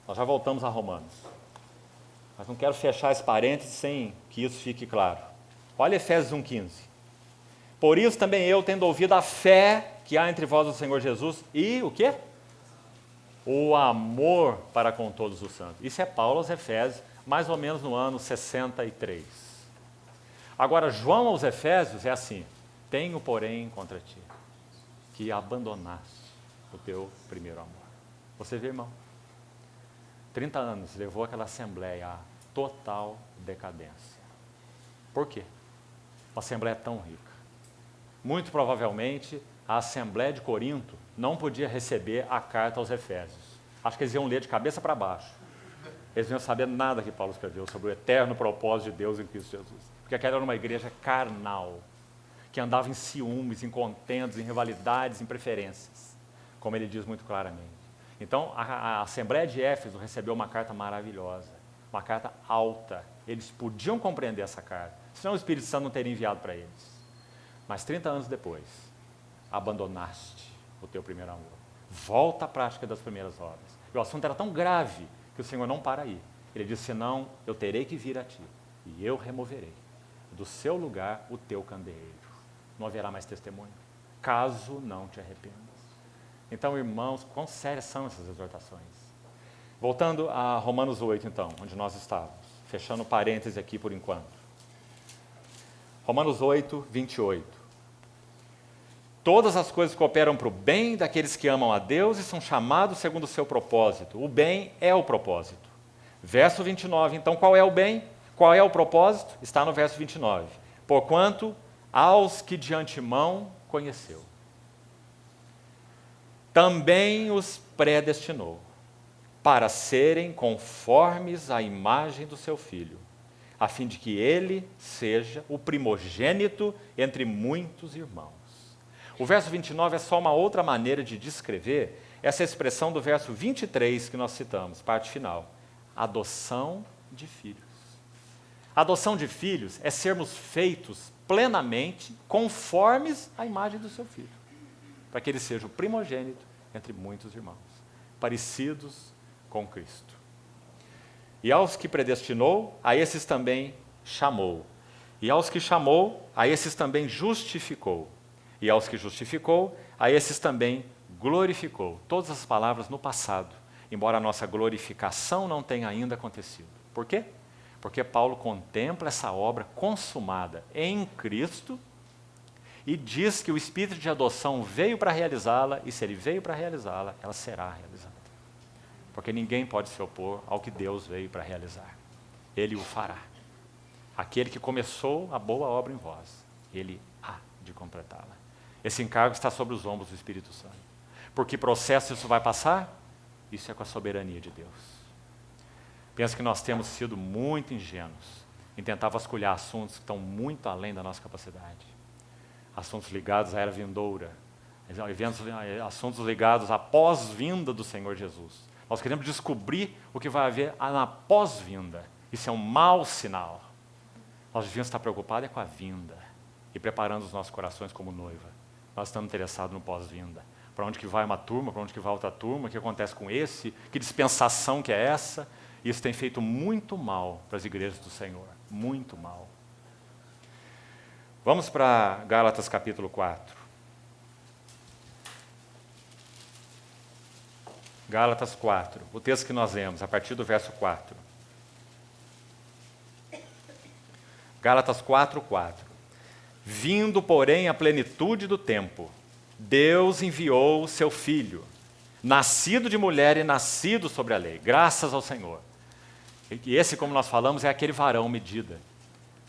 [SPEAKER 1] Nós já voltamos a Romanos. Mas não quero fechar esse parênteses sem que isso fique claro. Olha Efésios 1,15. Por isso também eu, tendo ouvido a fé que há entre vós o Senhor Jesus e o quê? O amor para com todos os santos. Isso é Paulo aos Efésios, mais ou menos no ano 63. Agora, João aos Efésios é assim: tenho, porém, contra ti, que abandonaste o teu primeiro amor. Você vê, irmão? 30 anos levou aquela assembleia à total decadência. Por quê? Uma assembleia tão rica. Muito provavelmente, a Assembleia de Corinto não podia receber a carta aos Efésios. Acho que eles iam ler de cabeça para baixo. Eles não iam saber nada que Paulo escreveu sobre o eterno propósito de Deus em Cristo Jesus. Porque aquela era uma igreja carnal, que andava em ciúmes, em contendas, em rivalidades, em preferências, como ele diz muito claramente. Então, a Assembleia de Éfeso recebeu uma carta maravilhosa, uma carta alta. Eles podiam compreender essa carta, senão o Espírito Santo não teria enviado para eles. Mas 30 anos depois, abandonaste o teu primeiro amor. Volta à prática das primeiras obras. E o assunto era tão grave que o Senhor não para aí. Ele disse: senão eu terei que vir a ti, e eu removerei do seu lugar o teu candeeiro. Não haverá mais testemunho, caso não te arrependas. Então, irmãos, quão sérias são essas exortações? Voltando a Romanos 8, então, onde nós estávamos, fechando parêntese aqui por enquanto. Romanos 8, 28. Todas as coisas cooperam para o bem daqueles que amam a Deus e são chamados segundo o seu propósito. O bem é o propósito. Verso 29, então qual é o bem? Qual é o propósito? Está no verso 29. Porquanto aos que de antemão conheceu, também os predestinou para serem conformes à imagem do seu Filho, a fim de que ele seja o primogênito entre muitos irmãos. O verso 29 é só uma outra maneira de descrever essa expressão do verso 23 que nós citamos, parte final. Adoção de filhos. Adoção de filhos é sermos feitos plenamente conformes à imagem do seu Filho, para que ele seja o primogênito entre muitos irmãos, parecidos com Cristo. E aos que predestinou, a esses também chamou. E aos que chamou, a esses também justificou. E aos que justificou, a esses também glorificou. Todas as palavras no passado, embora a nossa glorificação não tenha ainda acontecido. Por quê? Porque Paulo contempla essa obra consumada em Cristo e diz que o Espírito de adoção veio para realizá-la, e se ele veio para realizá-la, ela será realizada. Porque ninguém pode se opor ao que Deus veio para realizar. Ele o fará. Aquele que começou a boa obra em vós, ele há de completá-la. Esse encargo está sobre os ombros do Espírito Santo. Por que processo isso vai passar? Isso é com a soberania de Deus. Penso que nós temos sido muito ingênuos em tentar vasculhar assuntos que estão muito além da nossa capacidade. Assuntos ligados à era vindoura, assuntos ligados à pós-vinda do Senhor Jesus. Nós queremos descobrir o que vai haver na pós-vinda. Isso é um mau sinal. Nós devíamos estar preocupados com a vinda e preparando os nossos corações como noiva. Nós estamos interessados no pós-vinda. Para onde que vai uma turma, para onde que vai outra turma, o que acontece com esse, que dispensação que é essa? Isso tem feito muito mal para as igrejas do Senhor, muito mal. Vamos para Gálatas capítulo 4. Gálatas 4, o texto que nós lemos, a partir do verso 4. Gálatas 4, 4. Vindo, porém, a plenitude do tempo, Deus enviou o seu Filho, nascido de mulher e nascido sobre a lei, graças ao Senhor. E esse, como nós falamos, é aquele varão medida,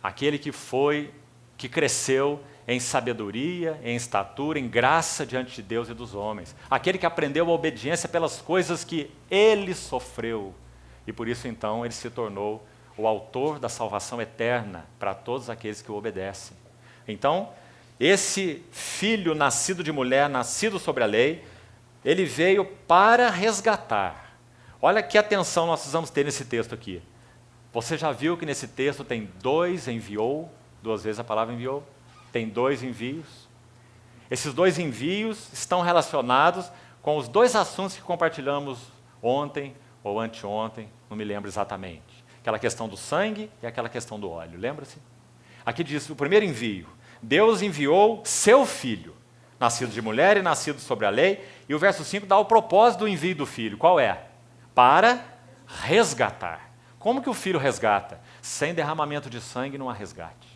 [SPEAKER 1] aquele que cresceu em sabedoria, em estatura, em graça diante de Deus e dos homens. Aquele que aprendeu a obediência pelas coisas que ele sofreu. E por isso, então, ele se tornou o autor da salvação eterna para todos aqueles que o obedecem. Então, esse filho nascido de mulher, nascido sobre a lei, ele veio para resgatar. Olha que atenção nós precisamos ter nesse texto aqui. Você já viu que nesse texto tem enviou, 2 vezes a palavra enviou, tem 2 envios. Esses 2 envios estão relacionados com os 2 assuntos que compartilhamos ontem ou anteontem, não me lembro exatamente. Aquela questão do sangue e aquela questão do óleo, lembra-se? Aqui diz o primeiro envio, Deus enviou seu filho, nascido de mulher e nascido sobre a lei, e o verso 5 dá o propósito do envio do filho, qual é? Para resgatar. Como que o filho resgata? Sem derramamento de sangue não há resgate,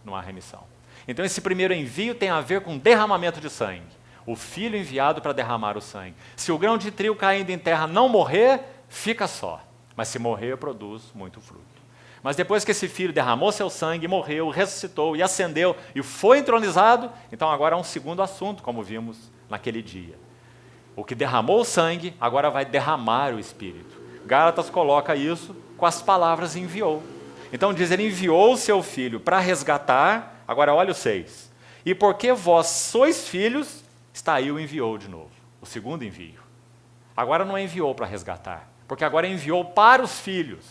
[SPEAKER 1] não há remissão. Então esse primeiro envio tem a ver com derramamento de sangue. O filho enviado para derramar o sangue. Se o grão de trigo caindo em terra não morrer, fica só. Mas se morrer, produz muito fruto. Mas depois que esse filho derramou seu sangue, morreu, ressuscitou e ascendeu e foi entronizado, então agora há um segundo assunto, como vimos naquele dia. O que derramou o sangue, agora vai derramar o Espírito. Gálatas coloca isso com as palavras enviou. Então diz, ele enviou o seu filho para resgatar, agora olha o 6. E porque vós sois filhos, está aí o enviou de novo, o segundo envio. Agora não enviou para resgatar, porque agora enviou para os filhos,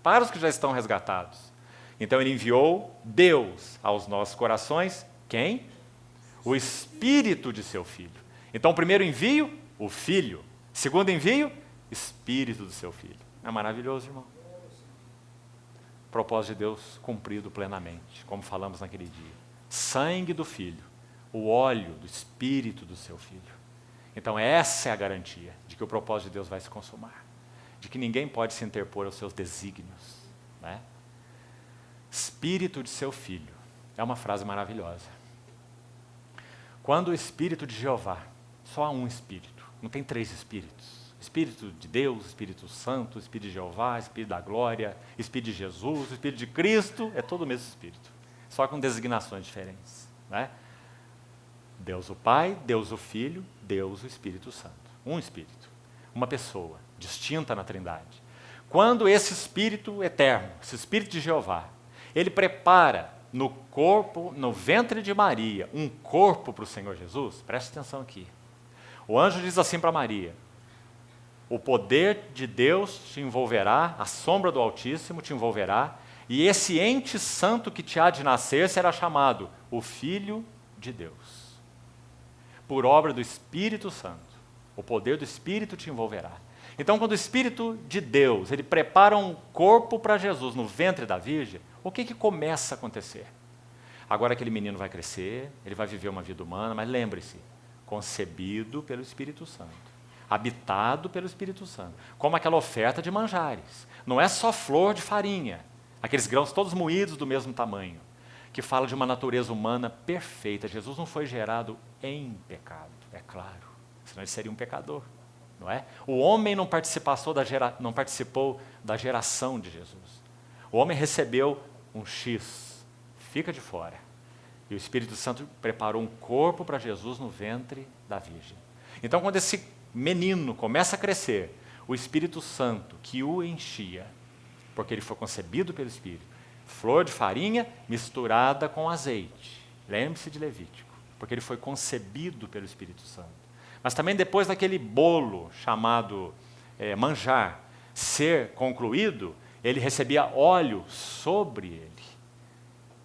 [SPEAKER 1] para os que já estão resgatados. Então ele enviou Deus aos nossos corações, quem? O Espírito de seu Filho. Então, primeiro envio, o Filho. Segundo envio, Espírito do seu Filho. É maravilhoso, irmão. Propósito de Deus cumprido plenamente, como falamos naquele dia. Sangue do Filho, o óleo do Espírito do seu Filho. Então essa é a garantia de que o propósito de Deus vai se consumar, de que ninguém pode se interpor aos seus desígnios, né? Espírito de seu Filho, é uma frase maravilhosa. Quando o Espírito de Jeová, só há um Espírito, não tem 3 Espíritos. Espírito de Deus, Espírito Santo, Espírito de Jeová, Espírito da Glória, Espírito de Jesus, Espírito de Cristo, é todo o mesmo Espírito, só com designações diferentes, né? Deus o Pai, Deus o Filho, Deus o Espírito Santo. Um Espírito, uma pessoa, distinta na Trindade. Quando esse Espírito eterno, esse Espírito de Jeová, ele prepara no corpo, no ventre de Maria, um corpo para o Senhor Jesus, preste atenção aqui. O anjo diz assim para Maria, o poder de Deus te envolverá, a sombra do Altíssimo te envolverá, e esse ente santo que te há de nascer será chamado o Filho de Deus. Por obra do Espírito Santo, o poder do Espírito te envolverá. Então, quando o Espírito de Deus, ele prepara um corpo para Jesus no ventre da Virgem, o que começa a acontecer? Agora aquele menino vai crescer, ele vai viver uma vida humana, mas lembre-se, concebido pelo Espírito Santo. Habitado pelo Espírito Santo, como aquela oferta de manjares. Não é só flor de farinha, aqueles grãos todos moídos do mesmo tamanho, que fala de uma natureza humana perfeita. Jesus não foi gerado em pecado, é claro, senão ele seria um pecador, não é? O homem não participou da geração de Jesus. O homem recebeu um X, fica de fora. E o Espírito Santo preparou um corpo para Jesus no ventre da Virgem. Então, quando esse menino começa a crescer, o Espírito Santo que o enchia, porque ele foi concebido pelo Espírito, flor de farinha misturada com azeite. Lembre-se de Levítico, porque ele foi concebido pelo Espírito Santo. Mas também depois daquele bolo chamado manjar ser concluído, ele recebia óleo sobre ele.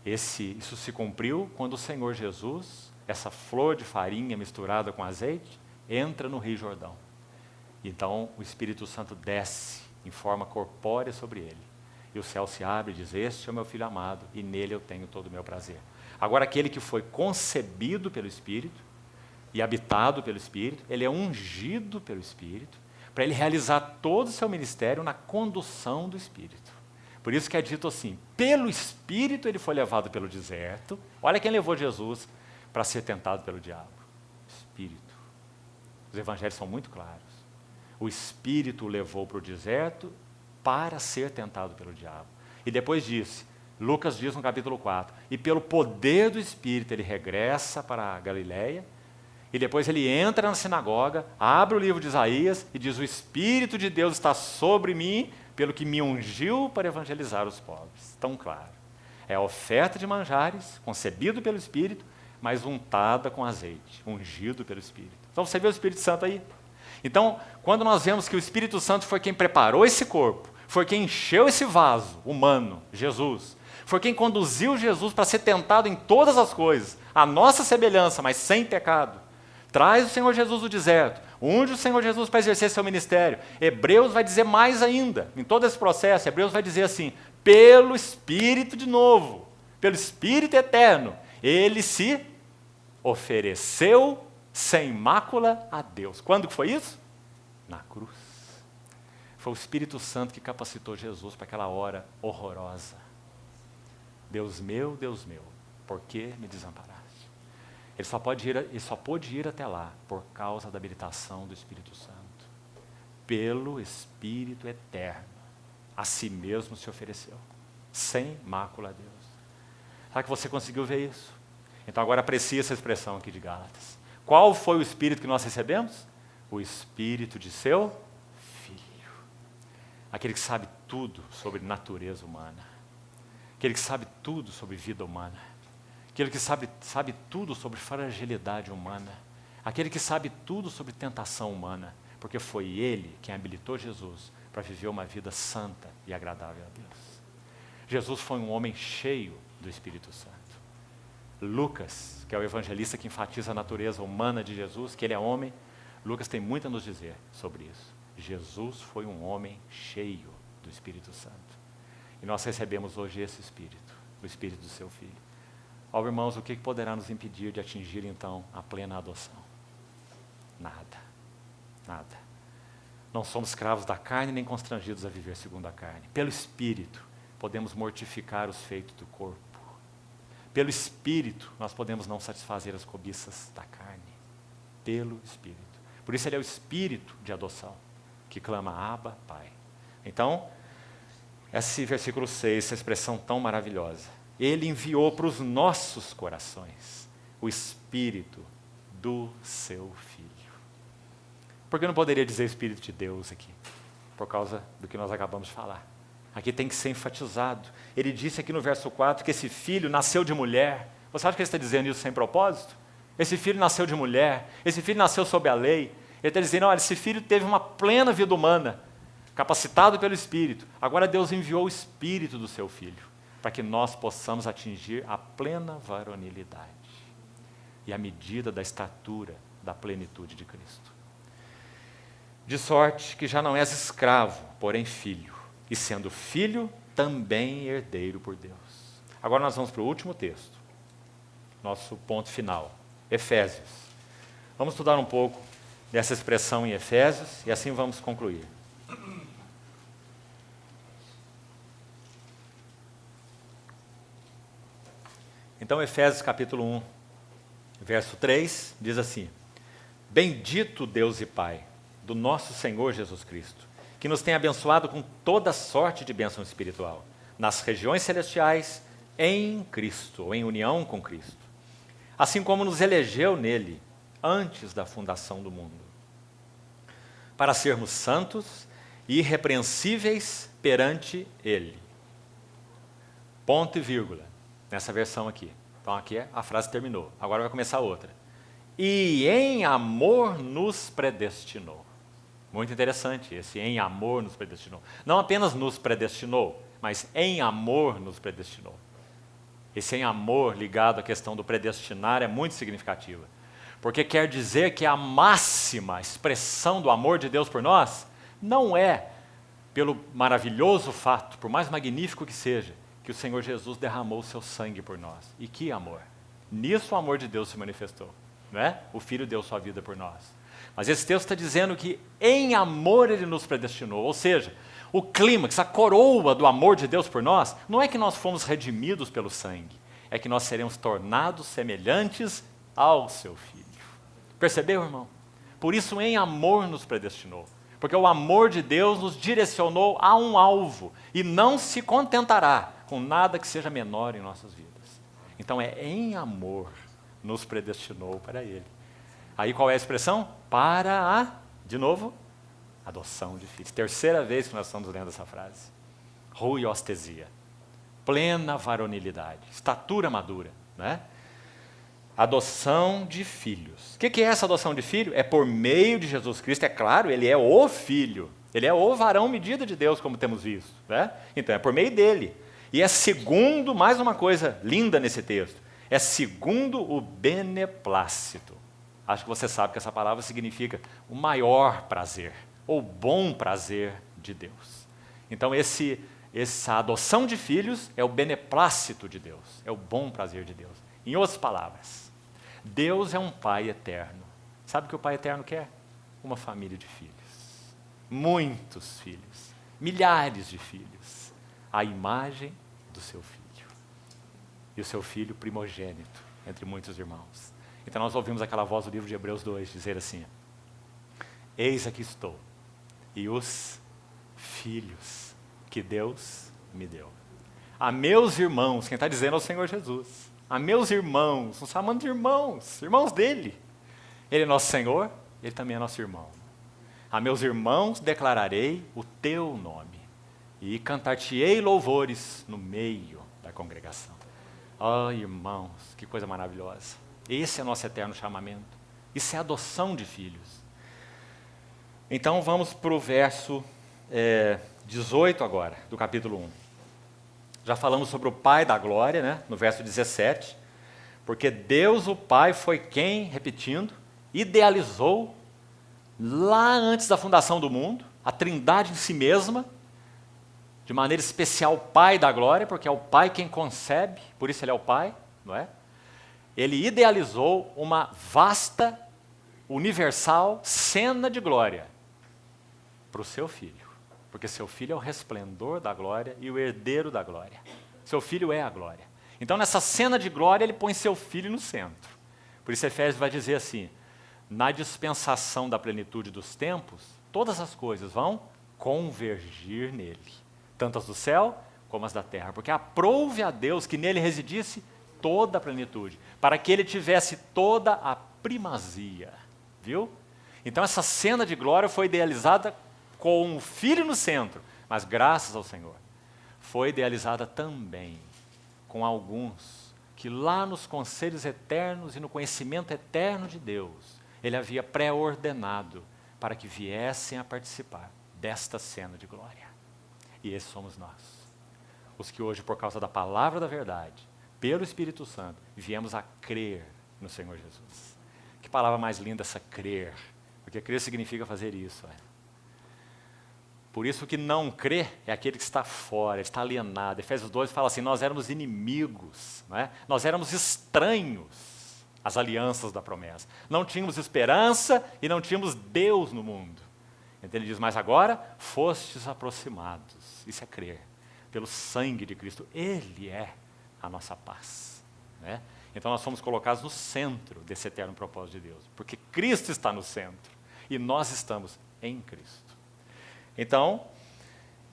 [SPEAKER 1] Isso se cumpriu quando o Senhor Jesus, essa flor de farinha misturada com azeite, entra no Rio Jordão. Então o Espírito Santo desce em forma corpórea sobre ele. E o céu se abre e diz, este é o meu Filho amado, e nele eu tenho todo o meu prazer. Agora aquele que foi concebido pelo Espírito e habitado pelo Espírito, ele é ungido pelo Espírito, para ele realizar todo o seu ministério na condução do Espírito. Por isso que é dito assim, pelo Espírito ele foi levado pelo deserto. Olha quem levou Jesus para ser tentado pelo diabo. Espírito. Os evangelhos são muito claros. O Espírito o levou para o deserto para ser tentado pelo diabo. E depois disse, Lucas diz no capítulo 4, e pelo poder do Espírito ele regressa para a Galileia, e depois ele entra na sinagoga, abre o livro de Isaías e diz, o Espírito de Deus está sobre mim, pelo que me ungiu para evangelizar os pobres. Tão claro. É a oferta de manjares, concebido pelo Espírito, mas untada com azeite, ungido pelo Espírito. Então você vê o Espírito Santo aí? Então, quando nós vemos que o Espírito Santo foi quem preparou esse corpo, foi quem encheu esse vaso humano, Jesus, foi quem conduziu Jesus para ser tentado em todas as coisas, a nossa semelhança, mas sem pecado. Traz o Senhor Jesus do deserto, unge o Senhor Jesus para exercer seu ministério. Hebreus vai dizer mais ainda, em todo esse processo, Hebreus vai dizer assim, pelo Espírito de novo, pelo Espírito eterno, ele se ofereceu sem mácula a Deus. Quando que foi isso? Na cruz. Foi o Espírito Santo que capacitou Jesus para aquela hora horrorosa. Deus meu, por que me desamparaste? Ele só pôde ir até lá por causa da habilitação do Espírito Santo. Pelo Espírito eterno, a si mesmo se ofereceu, sem mácula a Deus. Será que você conseguiu ver isso? Então agora aprecie essa expressão aqui de Gálatas. Qual foi o Espírito que nós recebemos? O Espírito de seu Filho. Aquele que sabe tudo sobre natureza humana. Aquele que sabe tudo sobre vida humana. Aquele que sabe tudo sobre fragilidade humana. Aquele que sabe tudo sobre tentação humana. Porque foi Ele quem habilitou Jesus para viver uma vida santa e agradável a Deus. Jesus foi um homem cheio do Espírito Santo. Lucas, que é o evangelista que enfatiza a natureza humana de Jesus, que ele é homem, Lucas tem muito a nos dizer sobre isso. Jesus foi um homem cheio do Espírito Santo. E nós recebemos hoje esse Espírito, o Espírito do seu Filho. Ó, irmãos, o que poderá nos impedir de atingir, então, a plena adoção? Nada. Nada. Não somos escravos da carne, nem constrangidos a viver segundo a carne. Pelo Espírito, podemos mortificar os feitos do corpo. Pelo Espírito, nós podemos não satisfazer as cobiças da carne. Pelo Espírito. Por isso ele é o Espírito de adoção, que clama Abba, Pai. Então, esse versículo 6, essa expressão tão maravilhosa. Ele enviou para os nossos corações o Espírito do seu Filho. Por que eu não poderia dizer Espírito de Deus aqui? Por causa do que nós acabamos de falar. Aqui tem que ser enfatizado. Ele disse aqui no verso 4 que esse filho nasceu de mulher. Você acha que ele está dizendo isso sem propósito? Esse filho nasceu de mulher, esse filho nasceu sob a lei. Ele está dizendo, olha, esse filho teve uma plena vida humana, capacitado pelo Espírito. Agora Deus enviou o Espírito do seu Filho, para que nós possamos atingir a plena varonilidade e a medida da estatura da plenitude de Cristo. De sorte que já não és escravo, porém filho, e sendo filho, também herdeiro por Deus. Agora nós vamos para o último texto, nosso ponto final, Efésios. Vamos estudar um pouco dessa expressão em Efésios e assim vamos concluir. Então, Efésios capítulo 1, verso 3, diz assim: Bendito Deus e Pai do nosso Senhor Jesus Cristo, que nos tem abençoado com toda sorte de bênção espiritual, nas regiões celestiais, em Cristo, ou em união com Cristo, assim como nos elegeu nele, antes da fundação do mundo, para sermos santos e irrepreensíveis perante Ele. Ponto e vírgula, nessa versão aqui. Então aqui a frase terminou, agora vai começar outra. E em amor nos predestinou. Muito interessante, esse em amor nos predestinou. Não apenas nos predestinou, mas em amor nos predestinou. Esse em amor ligado à questão do predestinar é muito significativa. Porque quer dizer que a máxima expressão do amor de Deus por nós não é pelo maravilhoso fato, por mais magnífico que seja, que o Senhor Jesus derramou o seu sangue por nós. E que amor! Nisso o amor de Deus se manifestou. Não é? O Filho deu sua vida por nós. Mas esse texto está dizendo que em amor Ele nos predestinou. Ou seja, o clímax, a coroa do amor de Deus por nós, não é que nós fomos redimidos pelo sangue, é que nós seremos tornados semelhantes ao Seu Filho. Percebeu, irmão? Por isso, em amor nos predestinou. Porque o amor de Deus nos direcionou a um alvo e não se contentará com nada que seja menor em nossas vidas. Então, é em amor nos predestinou para Ele. Aí qual é a expressão? Para a, de novo, adoção de filhos. Terceira vez que nós estamos lendo essa frase. Ruiostesia. Plena varonilidade. Estatura madura. Né? Adoção de filhos. O que é essa adoção de filho? É por meio de Jesus Cristo, é claro, ele é o filho. Ele é o varão medida de Deus, como temos visto. Né? Então, é por meio dele. E é segundo, mais uma coisa linda nesse texto, é segundo o beneplácito. Acho que você sabe que essa palavra significa o maior prazer, ou bom prazer de Deus. Então, essa adoção de filhos é o beneplácito de Deus, é o bom prazer de Deus. Em outras palavras, Deus é um Pai eterno. Sabe o que o Pai eterno quer? Uma família de filhos. Muitos filhos, milhares de filhos, à imagem do seu filho. E o seu filho primogênito, entre muitos irmãos. Então nós ouvimos aquela voz do livro de Hebreus 2 dizer assim: eis aqui estou, e os filhos que Deus me deu. A meus irmãos, quem está dizendo é o Senhor Jesus. A meus irmãos, nos chamando de irmãos, irmãos dele. Ele é nosso Senhor, ele também é nosso irmão. A meus irmãos declararei o teu nome, e cantar-te-ei louvores no meio da congregação. Oh, irmãos, que coisa maravilhosa. Esse é o nosso eterno chamamento. Isso é adoção de filhos. Então vamos para o verso 18 agora, do capítulo 1. Já falamos sobre o Pai da glória, né, no verso 17. Porque Deus o Pai foi quem, repetindo, idealizou lá antes da fundação do mundo, a Trindade em si mesma, de maneira especial o Pai da glória, porque é o Pai quem concebe, por isso ele é o Pai, não é? Ele idealizou uma vasta, universal cena de glória para o seu Filho. Porque seu Filho é o resplendor da glória e o herdeiro da glória. Seu Filho é a glória. Então, nessa cena de glória, ele põe seu Filho no centro. Por isso, Efésios vai dizer assim: na dispensação da plenitude dos tempos, todas as coisas vão convergir nele, tanto as do céu como as da terra. Porque aprouve a Deus que nele residisse toda a plenitude, para que ele tivesse toda a primazia. Viu? Então, essa cena de glória foi idealizada com o Filho no centro, mas graças ao Senhor, foi idealizada também com alguns que lá nos conselhos eternos e no conhecimento eterno de Deus, ele havia pré-ordenado para que viessem a participar desta cena de glória. E esses somos nós, os que hoje, por causa da palavra da verdade, pelo Espírito Santo, viemos a crer no Senhor Jesus. Que palavra mais linda essa crer, porque crer significa fazer isso. Por isso que não crê é aquele que está fora, está alienado. Efésios 2 fala assim: nós éramos inimigos, não é? Nós éramos estranhos às alianças da promessa. Não tínhamos esperança e não tínhamos Deus no mundo. Então ele diz: mas agora fostes aproximados. Isso é crer. Pelo sangue de Cristo. Ele é a nossa paz. Né? Então nós fomos colocados no centro desse eterno propósito de Deus. Porque Cristo está no centro. E nós estamos em Cristo. Então,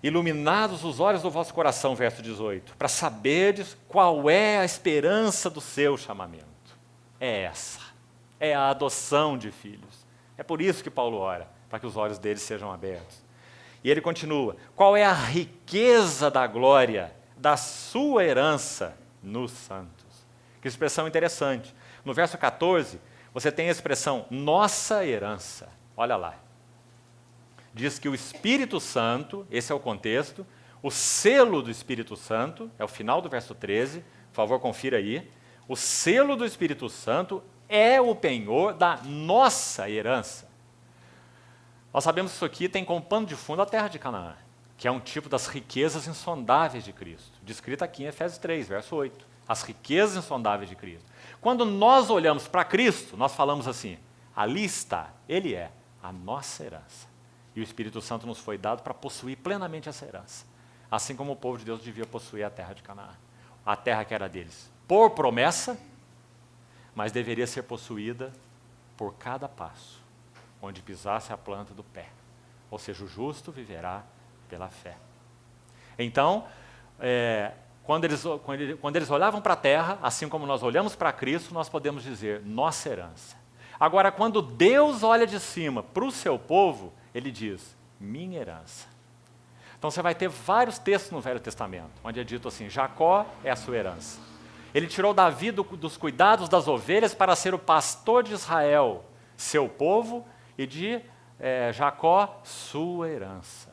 [SPEAKER 1] iluminados os olhos do vosso coração, verso 18, para saberdes qual é a esperança do seu chamamento. É essa, é a adoção de filhos. É por isso que Paulo ora, para que os olhos deles sejam abertos. E ele continua: qual é a riqueza da glória da sua herança nos santos? Que expressão interessante. No verso 14, você tem a expressão nossa herança. Olha lá. Diz que o Espírito Santo, esse é o contexto, o selo do Espírito Santo, é o final do verso 13, por favor, confira aí. O selo do Espírito Santo é o penhor da nossa herança. Nós sabemos que isso aqui tem como pano de fundo a terra de Canaã, que é um tipo das riquezas insondáveis de Cristo, descrita aqui em Efésios 3, verso 8. As riquezas insondáveis de Cristo. Quando nós olhamos para Cristo, nós falamos assim: ali está, Ele é a nossa herança. E o Espírito Santo nos foi dado para possuir plenamente essa herança. Assim como o povo de Deus devia possuir a terra de Canaã. A terra que era deles por promessa, mas deveria ser possuída por cada passo, onde pisasse a planta do pé. Ou seja, o justo viverá pela fé. Então, quando eles olhavam para a terra, assim como nós olhamos para Cristo, nós podemos dizer, nossa herança. Agora, quando Deus olha de cima para o seu povo, ele diz, minha herança. Então você vai ter vários textos no Velho Testamento, onde é dito assim, Jacó é a sua herança. Ele tirou Davi dos cuidados das ovelhas para ser o pastor de Israel, seu povo, e de Jacó, sua herança.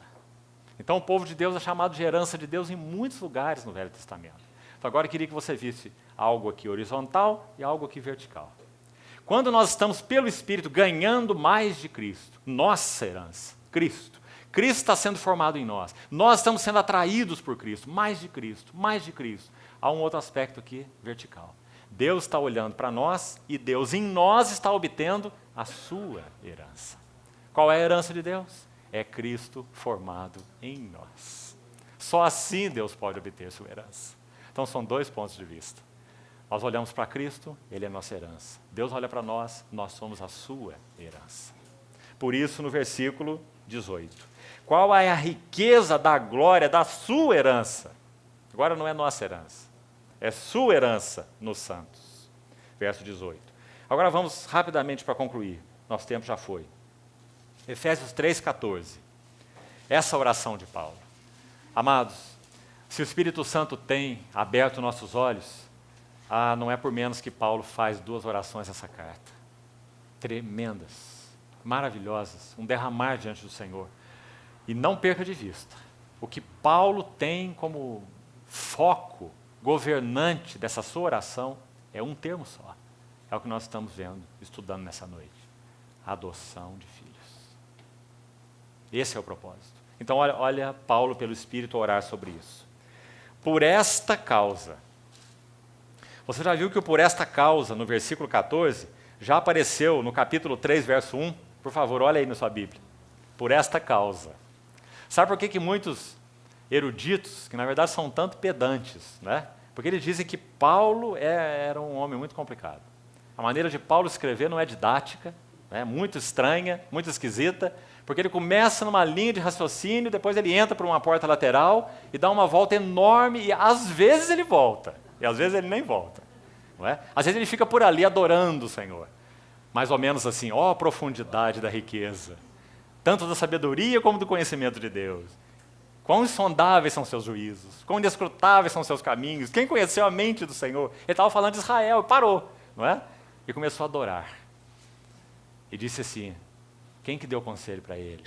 [SPEAKER 1] Então o povo de Deus é chamado de herança de Deus em muitos lugares no Velho Testamento. Então agora eu queria que você visse algo aqui horizontal e algo aqui vertical. Quando nós estamos pelo Espírito ganhando mais de Cristo, nossa herança, Cristo. Cristo está sendo formado em nós. Nós estamos sendo atraídos por Cristo, mais de Cristo, mais de Cristo. Há um outro aspecto aqui vertical. Deus está olhando para nós e Deus em nós está obtendo a sua herança. Qual é a herança de Deus? É Cristo formado em nós. Só assim Deus pode obter sua herança. Então são dois pontos de vista. Nós olhamos para Cristo, Ele é a nossa herança. Deus olha para nós, nós somos a sua herança. Por isso, no versículo 18, qual é a riqueza da glória da sua herança? Agora não é nossa herança, é sua herança nos santos. Verso 18. Agora vamos rapidamente para concluir, nosso tempo já foi. Efésios 3,14. Essa oração de Paulo. Amados, se o Espírito Santo tem aberto nossos olhos, não é por menos que Paulo faz 2 orações nessa carta. Tremendas, maravilhosas, um derramar diante do Senhor. E não perca de vista, o que Paulo tem como foco governante dessa sua oração é um termo só. É o que nós estamos vendo, estudando nessa noite. Adoção de filhos. Esse é o propósito. Então olha Paulo pelo Espírito orar sobre isso. Por esta causa. Você já viu que o por esta causa, no versículo 14, já apareceu no capítulo 3, verso 1? Por favor, olha aí na sua Bíblia. Por esta causa. Sabe por que muitos eruditos, que na verdade são tanto pedantes, né? Porque eles dizem que Paulo era um homem muito complicado. A maneira de Paulo escrever não é didática, né? Muito estranha, muito esquisita, porque ele começa numa linha de raciocínio, depois ele entra por uma porta lateral e dá uma volta enorme, e às vezes ele volta, e às vezes ele nem volta. Não é? Às vezes ele fica por ali adorando o Senhor. Mais ou menos assim, ó a profundidade da riqueza, tanto da sabedoria como do conhecimento de Deus. Quão insondáveis são seus juízos, quão inescrutáveis são seus caminhos. Quem conheceu a mente do Senhor? Ele estava falando de Israel, parou, não é? E começou a adorar. E disse assim, quem que deu conselho para ele?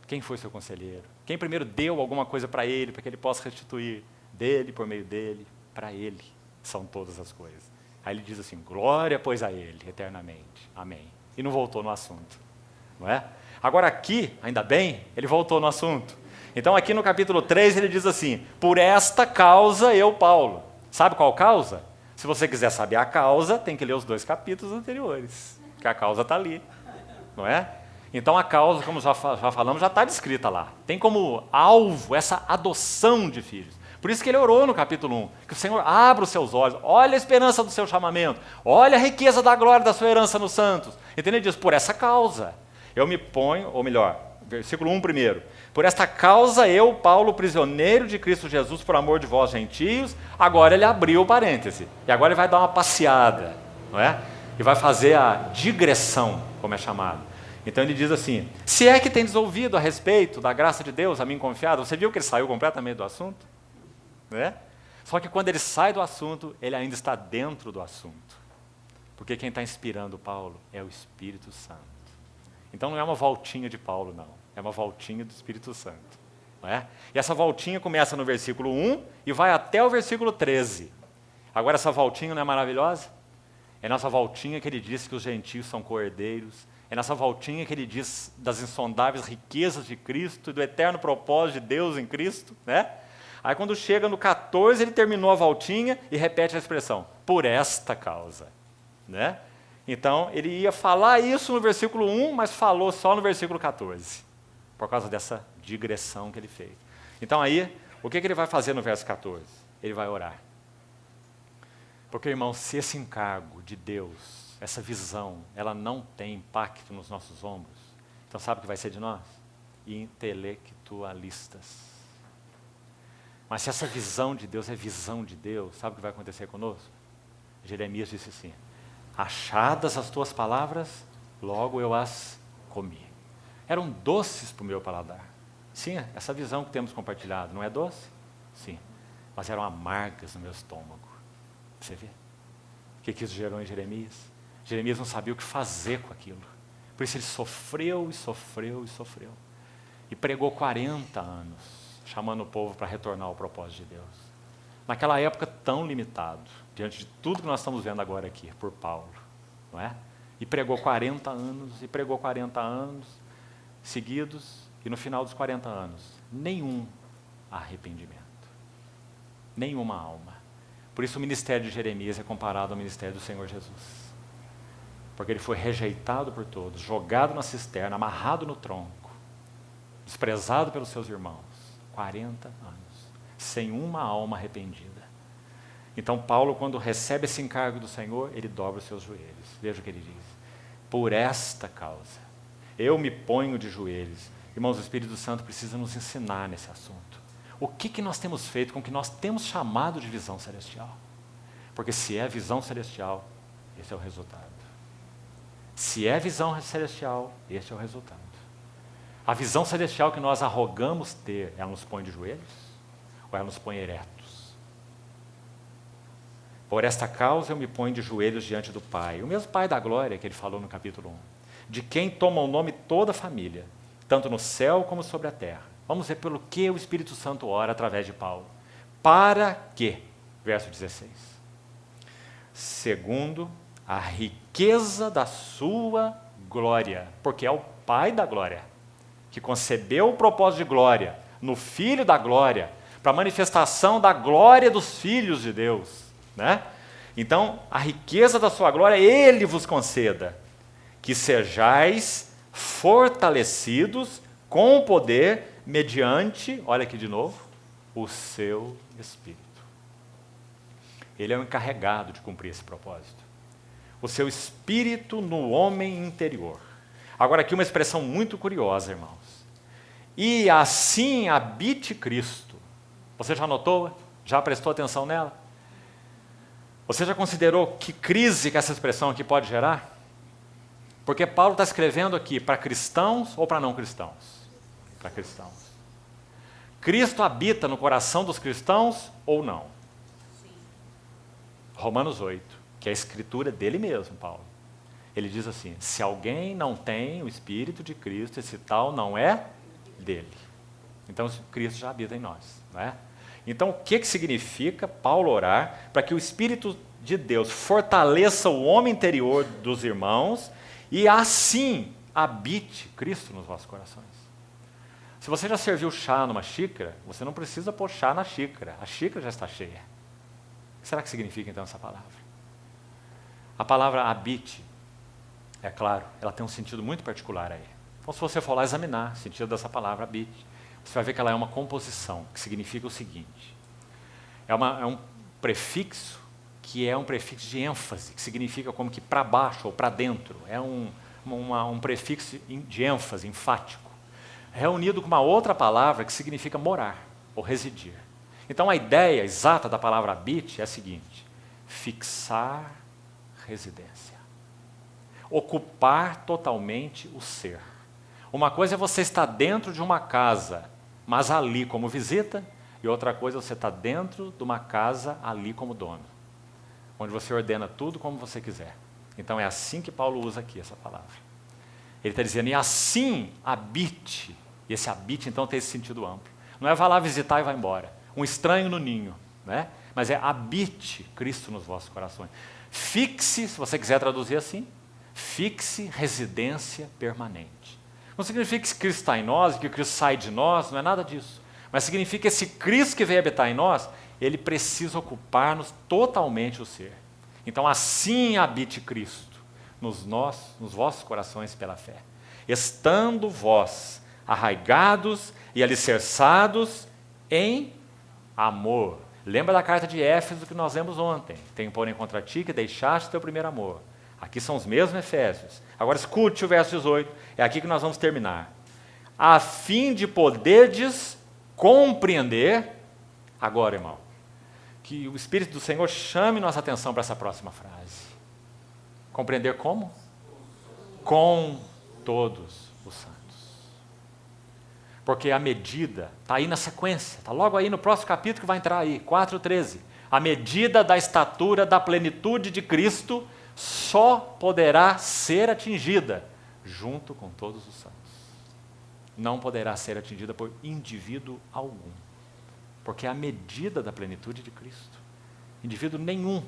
[SPEAKER 1] Quem foi seu conselheiro? Quem primeiro deu alguma coisa para ele, para que ele possa restituir dele, por meio dele, para ele são todas as coisas. Aí ele diz assim, glória pois a ele, eternamente, amém. E não voltou no assunto, não é? Agora aqui, ainda bem, ele voltou no assunto. Então aqui no capítulo 3 ele diz assim, por esta causa eu, Paulo. Sabe qual causa? Se você quiser saber a causa, tem que ler os 2 capítulos anteriores, que a causa está ali, não é? Então a causa, como já falamos, já está descrita lá. Tem como alvo essa adoção de filhos. Por isso que ele orou no capítulo 1, que o Senhor abra os seus olhos, olha a esperança do seu chamamento, olha a riqueza da glória da sua herança nos santos. Então ele diz, por essa causa, eu me ponho, ou melhor, versículo 1 primeiro, por esta causa eu, Paulo, prisioneiro de Cristo Jesus, por amor de vós gentios, agora ele abriu o parêntese, e agora ele vai dar uma passeada, não é? E vai fazer a digressão, como é chamado. Então ele diz assim, se é que tendes ouvido a respeito da graça de Deus a mim confiada, você viu que ele saiu completamente do assunto? Né? Só que quando ele sai do assunto, ele ainda está dentro do assunto. Porque quem está inspirando Paulo é o Espírito Santo. Então não é uma voltinha de Paulo, não. É uma voltinha do Espírito Santo. Não é? E essa voltinha começa no versículo 1 e vai até o versículo 13. Agora essa voltinha não é maravilhosa? É nessa voltinha que ele diz que os gentios são co-herdeiros. É nessa voltinha que ele diz das insondáveis riquezas de Cristo e do eterno propósito de Deus em Cristo, né? Aí quando chega no 14, ele terminou a voltinha e repete a expressão, por esta causa, né? Então, ele ia falar isso no versículo 1, mas falou só no versículo 14, por causa dessa digressão que ele fez. Então aí, o que ele vai fazer no verso 14? Ele vai orar. Porque, irmão, se esse encargo de Deus, essa visão, ela não tem impacto nos nossos ombros, então sabe o que vai ser de nós? Intelectualistas. Mas se essa visão de Deus é visão de Deus, sabe o que vai acontecer conosco? Jeremias disse assim, achadas as tuas palavras, logo eu as comi. Eram doces para o meu paladar. Sim, essa visão que temos compartilhado, não é doce? Sim, mas eram amargas no meu estômago. Você vê? O que isso gerou em Jeremias? Jeremias não sabia o que fazer com aquilo. Por isso ele sofreu e sofreu e sofreu. E pregou 40 anos, chamando o povo para retornar ao propósito de Deus. Naquela época tão limitado, diante de tudo que nós estamos vendo agora aqui, por Paulo. Não é? E pregou 40 anos, e pregou 40 anos seguidos, e no final dos 40 anos, nenhum arrependimento. Nenhuma alma. Por isso o ministério de Jeremias é comparado ao ministério do Senhor Jesus. Porque ele foi rejeitado por todos, jogado na cisterna, amarrado no tronco, desprezado pelos seus irmãos. 40 anos, sem uma alma arrependida. Então Paulo, quando recebe esse encargo do Senhor, ele dobra os seus joelhos. Veja o que ele diz. Por esta causa, eu me ponho de joelhos. Irmãos, o Espírito Santo precisa nos ensinar nesse assunto. O que nós temos feito com o que nós temos chamado de visão celestial? Porque se é visão celestial, esse é o resultado. Se é visão celestial, esse é o resultado. A visão celestial que nós arrogamos ter, ela nos põe de joelhos? Ou ela nos põe eretos? Por esta causa eu me ponho de joelhos diante do Pai, o mesmo Pai da glória que ele falou no capítulo 1, de quem toma o nome toda a família, tanto no céu como sobre a terra. Vamos ver pelo que o Espírito Santo ora através de Paulo. Para que? Verso 16. Segundo a riqueza da sua glória, porque é o Pai da glória, que concebeu o propósito de glória no Filho da glória, para a manifestação da glória dos filhos de Deus. Né? Então, a riqueza da sua glória, Ele vos conceda, que sejais fortalecidos com o poder, mediante, olha aqui de novo, o seu Espírito. Ele é o encarregado de cumprir esse propósito. O seu Espírito no homem interior. Agora aqui uma expressão muito curiosa, irmãos. E assim habite Cristo. Você já notou? Já prestou atenção nela? Você já considerou que crise que essa expressão aqui pode gerar? Porque Paulo está escrevendo aqui para cristãos ou para não cristãos? Para cristãos. Cristo habita no coração dos cristãos ou não? Sim. Romanos 8, que é a escritura dele mesmo, Paulo. Ele diz assim, se alguém não tem o Espírito de Cristo, esse tal não é dele. Então Cristo já habita em nós, não é? Então, o que significa Paulo orar para que o Espírito de Deus fortaleça o homem interior dos irmãos e assim habite Cristo nos vossos corações? Se você já serviu chá numa xícara, você não precisa pôr chá na xícara, a xícara já está cheia. O que será que significa então essa palavra? A palavra habite, é claro, ela tem um sentido muito particular aí. Então, se você for lá examinar o sentido dessa palavra habite, você vai ver que ela é uma composição, que significa o seguinte. É um prefixo que é um prefixo de ênfase, que significa como que para baixo ou para dentro. É um prefixo de ênfase, enfático, reunido com uma outra palavra que significa morar ou residir. Então a ideia exata da palavra habite é a seguinte: fixar residência. Ocupar totalmente o ser. Uma coisa é você estar dentro de uma casa, mas ali como visita, e outra coisa é você estar dentro de uma casa ali como dono, onde você ordena tudo como você quiser. Então é assim que Paulo usa aqui essa palavra. Ele está dizendo, e assim habite, e esse habite então tem esse sentido amplo. Não é vá lá visitar e vá embora, um estranho no ninho, né? Mas é habite Cristo nos vossos corações. Fixe, se você quiser traduzir assim, fixe residência permanente. Não significa que Cristo está em nós, que Cristo sai de nós, não é nada disso. Mas significa que esse Cristo que veio habitar em nós, ele precisa ocupar-nos totalmente o ser. Então assim habite Cristo nos vossos corações pela fé. Estando vós arraigados e alicerçados em amor. Lembra da carta de Éfeso que nós lemos ontem. Tenho porém contra ti que deixaste teu primeiro amor. Aqui são os mesmos Efésios. Agora escute o verso 18. É aqui que nós vamos terminar. A fim de poderdes compreender, agora, irmão, que o Espírito do Senhor chame nossa atenção para essa próxima frase. Compreender como? Com todos os santos. Porque a medida está aí na sequência, está logo aí no próximo capítulo que vai entrar aí, 4:13. A medida da estatura da plenitude de Cristo só poderá ser atingida junto com todos os santos. Não poderá ser atingida por indivíduo algum, porque é a medida da plenitude de Cristo. Indivíduo nenhum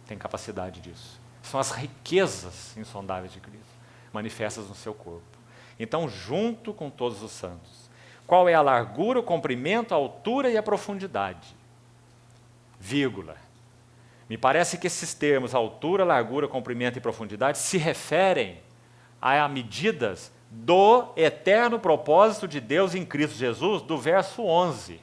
[SPEAKER 1] tem capacidade disso. São as riquezas insondáveis de Cristo, manifestas no seu corpo. Então, junto com todos os santos, qual é a largura, o comprimento, a altura e a profundidade? Vírgula. Me parece que esses termos, altura, largura, comprimento e profundidade, se referem a medidas do eterno propósito de Deus em Cristo Jesus, do verso 11.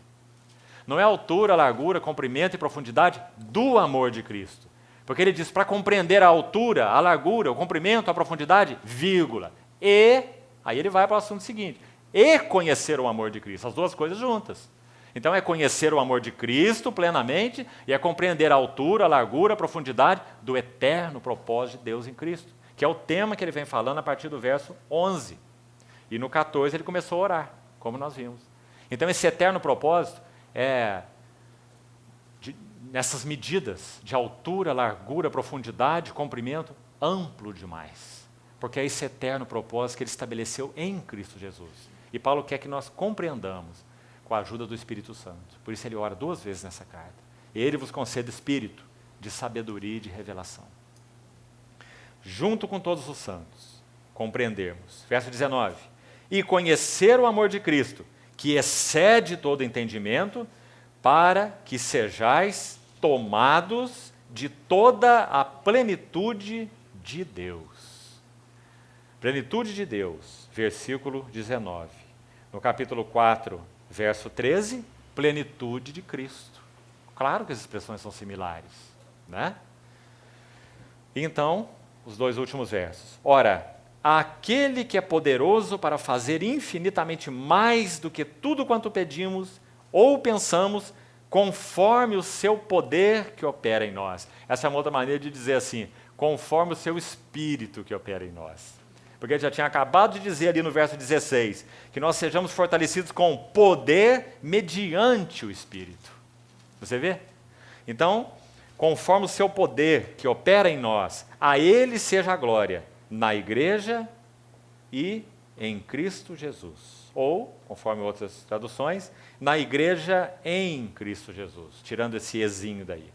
[SPEAKER 1] Não é altura, largura, comprimento e profundidade do amor de Cristo. Porque ele diz, para compreender a altura, a largura, o comprimento, a profundidade, vírgula. E, aí ele vai para o assunto seguinte, e conhecer o amor de Cristo, as duas coisas juntas. Então é conhecer o amor de Cristo plenamente e é compreender a altura, a largura, a profundidade do eterno propósito de Deus em Cristo, que é o tema que ele vem falando a partir do verso 11. E no 14 ele começou a orar, como nós vimos. Então esse eterno propósito é nessas medidas de altura, largura, profundidade, comprimento, amplo demais. Porque é esse eterno propósito que ele estabeleceu em Cristo Jesus. E Paulo quer que nós compreendamos com a ajuda do Espírito Santo. Por isso ele ora 2 vezes nessa carta. Ele vos concede espírito de sabedoria e de revelação. Junto com todos os santos, compreendermos. Verso 19. E conhecer o amor de Cristo, que excede todo entendimento, para que sejais tomados de toda a plenitude de Deus. Plenitude de Deus, versículo 19. No capítulo 4, verso 13, plenitude de Cristo. Claro que as expressões são similares, né? Então, os 2 últimos versos. Ora, aquele que é poderoso para fazer infinitamente mais do que tudo quanto pedimos ou pensamos, conforme o seu poder que opera em nós. Essa é uma outra maneira de dizer assim, conforme o seu espírito que opera em nós. Porque ele já tinha acabado de dizer ali no verso 16, que nós sejamos fortalecidos com poder mediante o Espírito. Você vê? Então, conforme o seu poder que opera em nós, a ele seja a glória, na igreja e em Cristo Jesus. Ou, conforme outras traduções, na igreja em Cristo Jesus, tirando esse ezinho daí,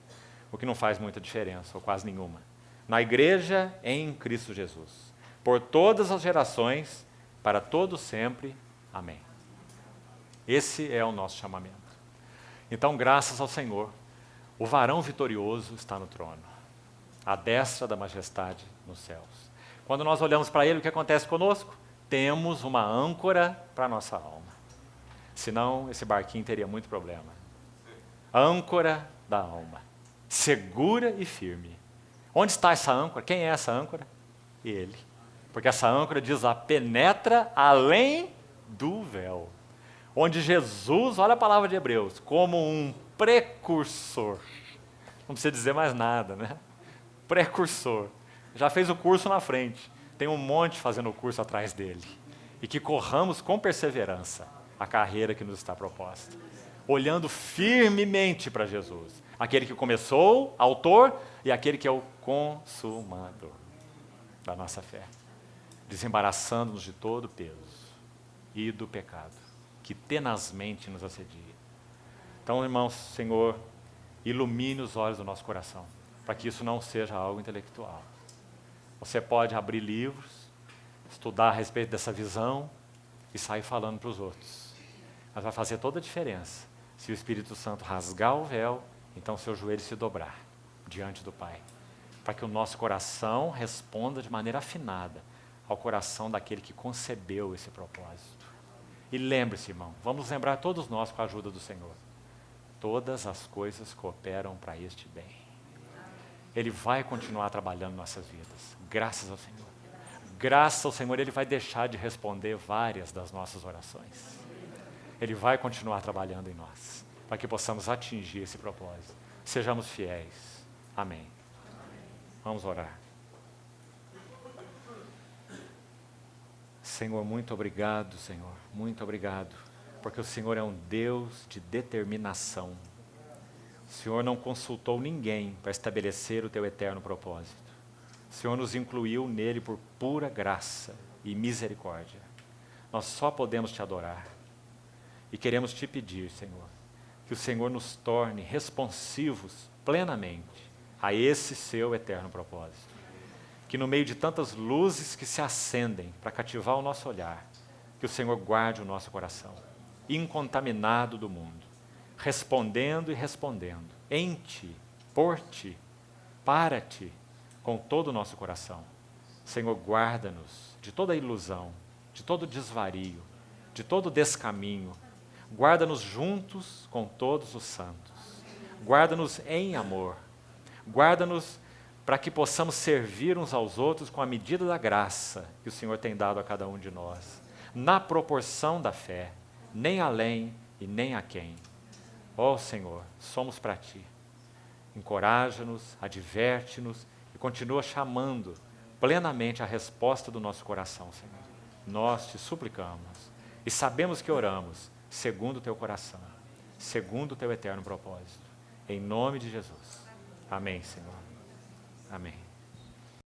[SPEAKER 1] o que não faz muita diferença, ou quase nenhuma. Na igreja em Cristo Jesus, por todas as gerações, para todos sempre. Amém. Esse é o nosso chamamento. Então, graças ao Senhor, o varão vitorioso está no trono, à destra da majestade nos céus. Quando nós olhamos para ele, o que acontece conosco? Temos uma âncora para a nossa alma. Senão, esse barquinho teria muito problema. Âncora da alma, segura e firme. Onde está essa âncora? Quem é essa âncora? Ele. Porque essa âncora diz, penetra além do véu. Onde Jesus, olha a palavra de Hebreus, como um precursor. Não precisa dizer mais nada, né? Precursor. Já fez o curso na frente. Tem um monte fazendo o curso atrás dele. E que corramos com perseverança a carreira que nos está proposta. Olhando firmemente para Jesus. Aquele que começou, autor, e aquele que é o consumador da nossa fé. Desembaraçando-nos de todo o peso e do pecado, que tenazmente nos assedia. Então, irmãos, Senhor, ilumine os olhos do nosso coração, para que isso não seja algo intelectual. Você pode abrir livros, estudar a respeito dessa visão e sair falando para os outros. Mas vai fazer toda a diferença se o Espírito Santo rasgar o véu, então seu joelho se dobrar diante do Pai, para que o nosso coração responda de maneira afinada ao coração daquele que concebeu esse propósito. E lembre-se, irmão, vamos lembrar todos nós com a ajuda do Senhor. Todas as coisas cooperam para este bem. Ele vai continuar trabalhando em nossas vidas, graças ao Senhor. Graças ao Senhor, Ele vai deixar de responder várias das nossas orações. Ele vai continuar trabalhando em nós, para que possamos atingir esse propósito. Sejamos fiéis. Amém. Vamos orar. Senhor, muito obrigado, Senhor, muito obrigado, porque o Senhor é um Deus de determinação. O Senhor não consultou ninguém para estabelecer o teu eterno propósito. O Senhor nos incluiu nele por pura graça e misericórdia. Nós só podemos te adorar. E queremos te pedir, Senhor, que o Senhor nos torne responsivos plenamente a esse seu eterno propósito. Que no meio de tantas luzes que se acendem para cativar o nosso olhar, que o Senhor guarde o nosso coração, incontaminado do mundo, respondendo e respondendo, em ti, por ti, para ti, com todo o nosso coração. Senhor, guarda-nos de toda ilusão, de todo desvario, de todo descaminho. Guarda-nos juntos com todos os santos. Guarda-nos em amor. Guarda-nos para que possamos servir uns aos outros com a medida da graça que o Senhor tem dado a cada um de nós, na proporção da fé, nem além e nem aquém. Ó Senhor, somos para ti. Encoraja-nos, adverte-nos e continua chamando plenamente a resposta do nosso coração, Senhor. Nós te suplicamos e sabemos que oramos segundo o teu coração, segundo o teu eterno propósito. Em nome de Jesus. Amém, Senhor. Amém.